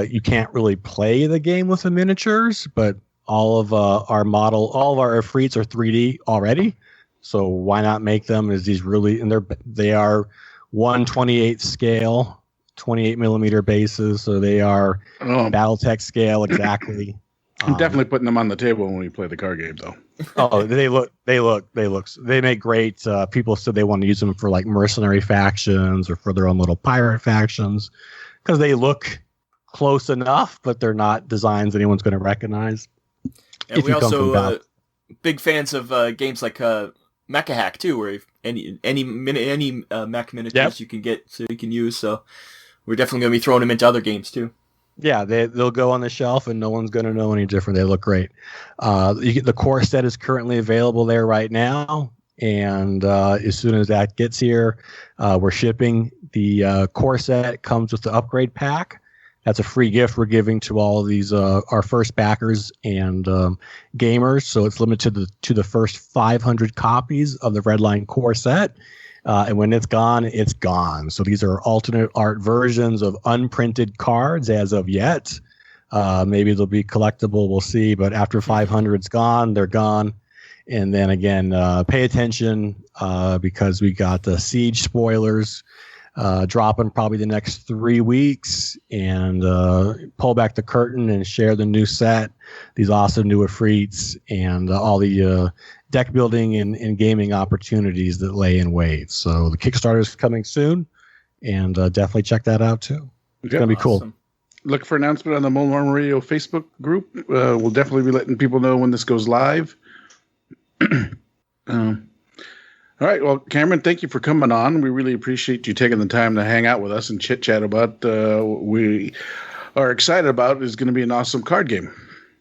You can't really play the game with the miniatures, but all of our Efreets are 3D already. So why not make them as these really, and they are 1/28 scale, 28 millimeter bases. So they are Battletech scale exactly. I'm definitely putting them on the table when we play the card game, though. They make great. People said they want to use them for like mercenary factions or for their own little pirate factions because they look close enough, but they're not designs anyone's going to recognize. And we also big fans of games like Mecha Hack too, where any mech miniatures you can get, so you can use. So we're definitely going to be throwing them into other games too. Yeah, they'll go on the shelf and no one's going to know any different. They look great. The core set is currently available there right now, and as soon as that gets here, we're shipping. The core set comes with the upgrade pack. That's a free gift we're giving to all of these our first backers and gamers. So it's limited to the first 500 copies of the Redline core set. And when it's gone, it's gone. So these are alternate art versions of unprinted cards as of yet. Maybe they'll be collectible. We'll see. But after 500's gone, they're gone. And then again, pay attention because we got the Siege spoilers dropping probably the next 3 weeks, and pull back the curtain and share the new set, these awesome new Efreets, and all the deck building and gaming opportunities that lay in wait. So the Kickstarter is coming soon, and definitely check that out too. It's going to be cool. Look for announcement on the Mobile Armor Radio Facebook group. We'll definitely be letting people know when this goes live. All right. Well, Cameron, thank you for coming on. We really appreciate you taking the time to hang out with us and chit chat about what we are excited about is going to be an awesome card game.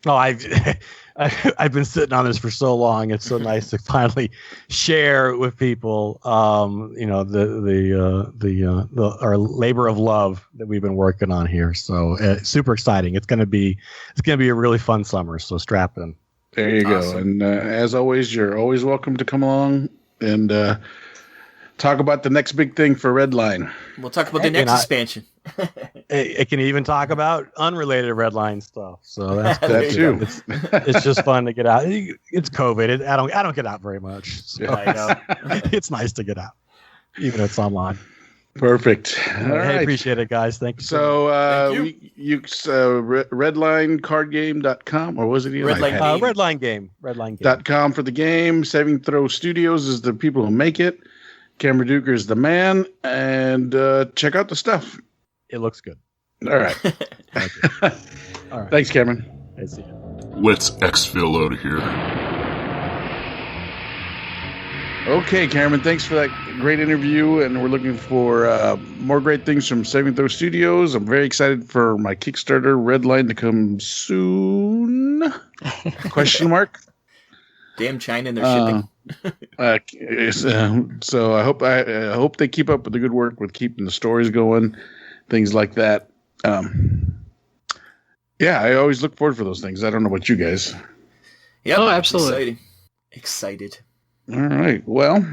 Oh, I've been sitting on this for so long. It's so nice to finally share with people, our labor of love that we've been working on here. So super exciting. It's going to be a really fun summer. So strap in. There you go. And as always, you're always welcome to come along and talk about the next big thing for Redline. We'll talk about the next expansion. It can even talk about unrelated Redline stuff. So that's that too. It's just fun to get out. It's COVID. I don't get out very much. So I know. It's nice to get out, even if it's online. Perfect. All right. Appreciate it, guys. Thank you. So redlinecardgame.com, or was it Redline.com for the game. Saving Throw Studios is the people who make it. Cameron Duker is the man, and check out the stuff. It looks good. All right. Thank you. All right. Thanks, Cameron. I see you. Let's ExFil out of here. Okay, Cameron, thanks for that great interview, and we're looking for more great things from Saving Throw Studios. I'm very excited for my Kickstarter Redline to come soon. Question mark. Damn China and their shipping. So I hope they keep up with the good work with keeping the stories going, things like that. Yeah, I always look forward for those things. I don't know about you guys. Yeah, absolutely. Excited. All right. Well,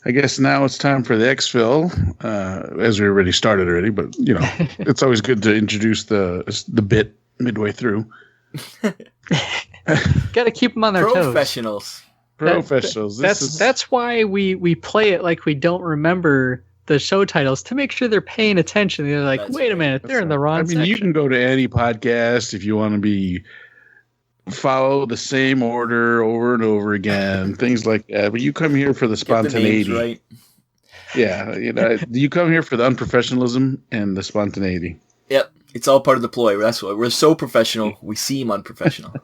I guess now it's time for the ExFil, as we already started already, but you know, it's always good to introduce the bit midway through. Got to keep them on their toes. Professionals. That's why we play it like we don't remember the show titles to make sure they're paying attention. They're like, wait a minute, they're in the wrong section. You can go to any podcast if you want to follow the same order over and over again, things like that. But you come here for the spontaneity. Get the names right. Yeah, you come here for the unprofessionalism and the spontaneity. Yep, it's all part of the ploy. That's why we're so professional. We seem unprofessional.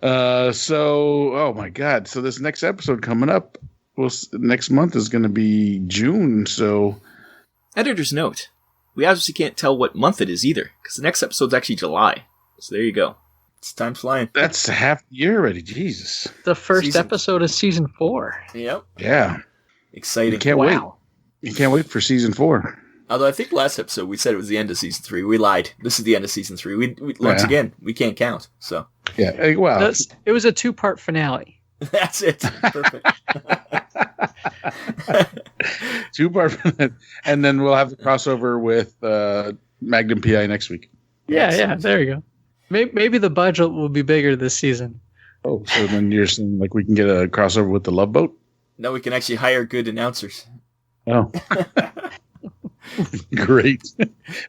Oh my God! So this next episode coming up, next month is going to be June. So, editor's note: we obviously can't tell what month it is either, because the next episode's actually July. So there you go. It's time flying. That's half the year already. Jesus. The first episode of season 4. Yep. Yeah. Exciting. You can't wait. You can't wait for season 4. Although I think last episode we said it was the end of season 3. We lied. This is the end of season 3. We once again, we can't count. So yeah, well, it was a 2-part finale. That's it. Perfect. 2-part, and then we'll have the crossover with Magnum PI next week. Yeah. There you go. Maybe the budget will be bigger this season. Oh, so then you're saying like we can get a crossover with the Love Boat? No, we can actually hire good announcers. Oh. Great.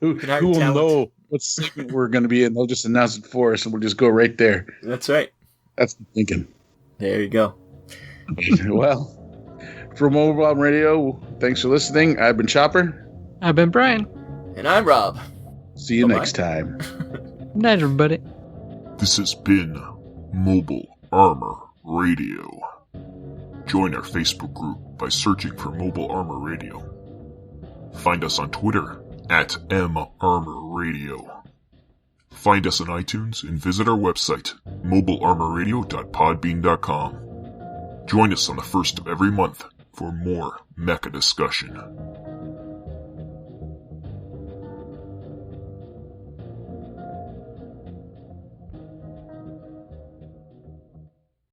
Who will talent. know what segment we're going to be in? They'll just announce it for us, and we'll just go right there. That's right. That's the thinking. There you go. Well, from Mobile Arm Radio, thanks for listening. I've been Chopper. I've been Brian. And I'm Rob. See you next time. Good night, everybody. This has been Mobile Armor Radio. Join our Facebook group by searching for Mobile Armor Radio. Find us on Twitter at @MArmorRadio. Find us on iTunes and visit our website, mobilearmorradio.podbean.com. Join us on the first of every month for more Mecha discussion.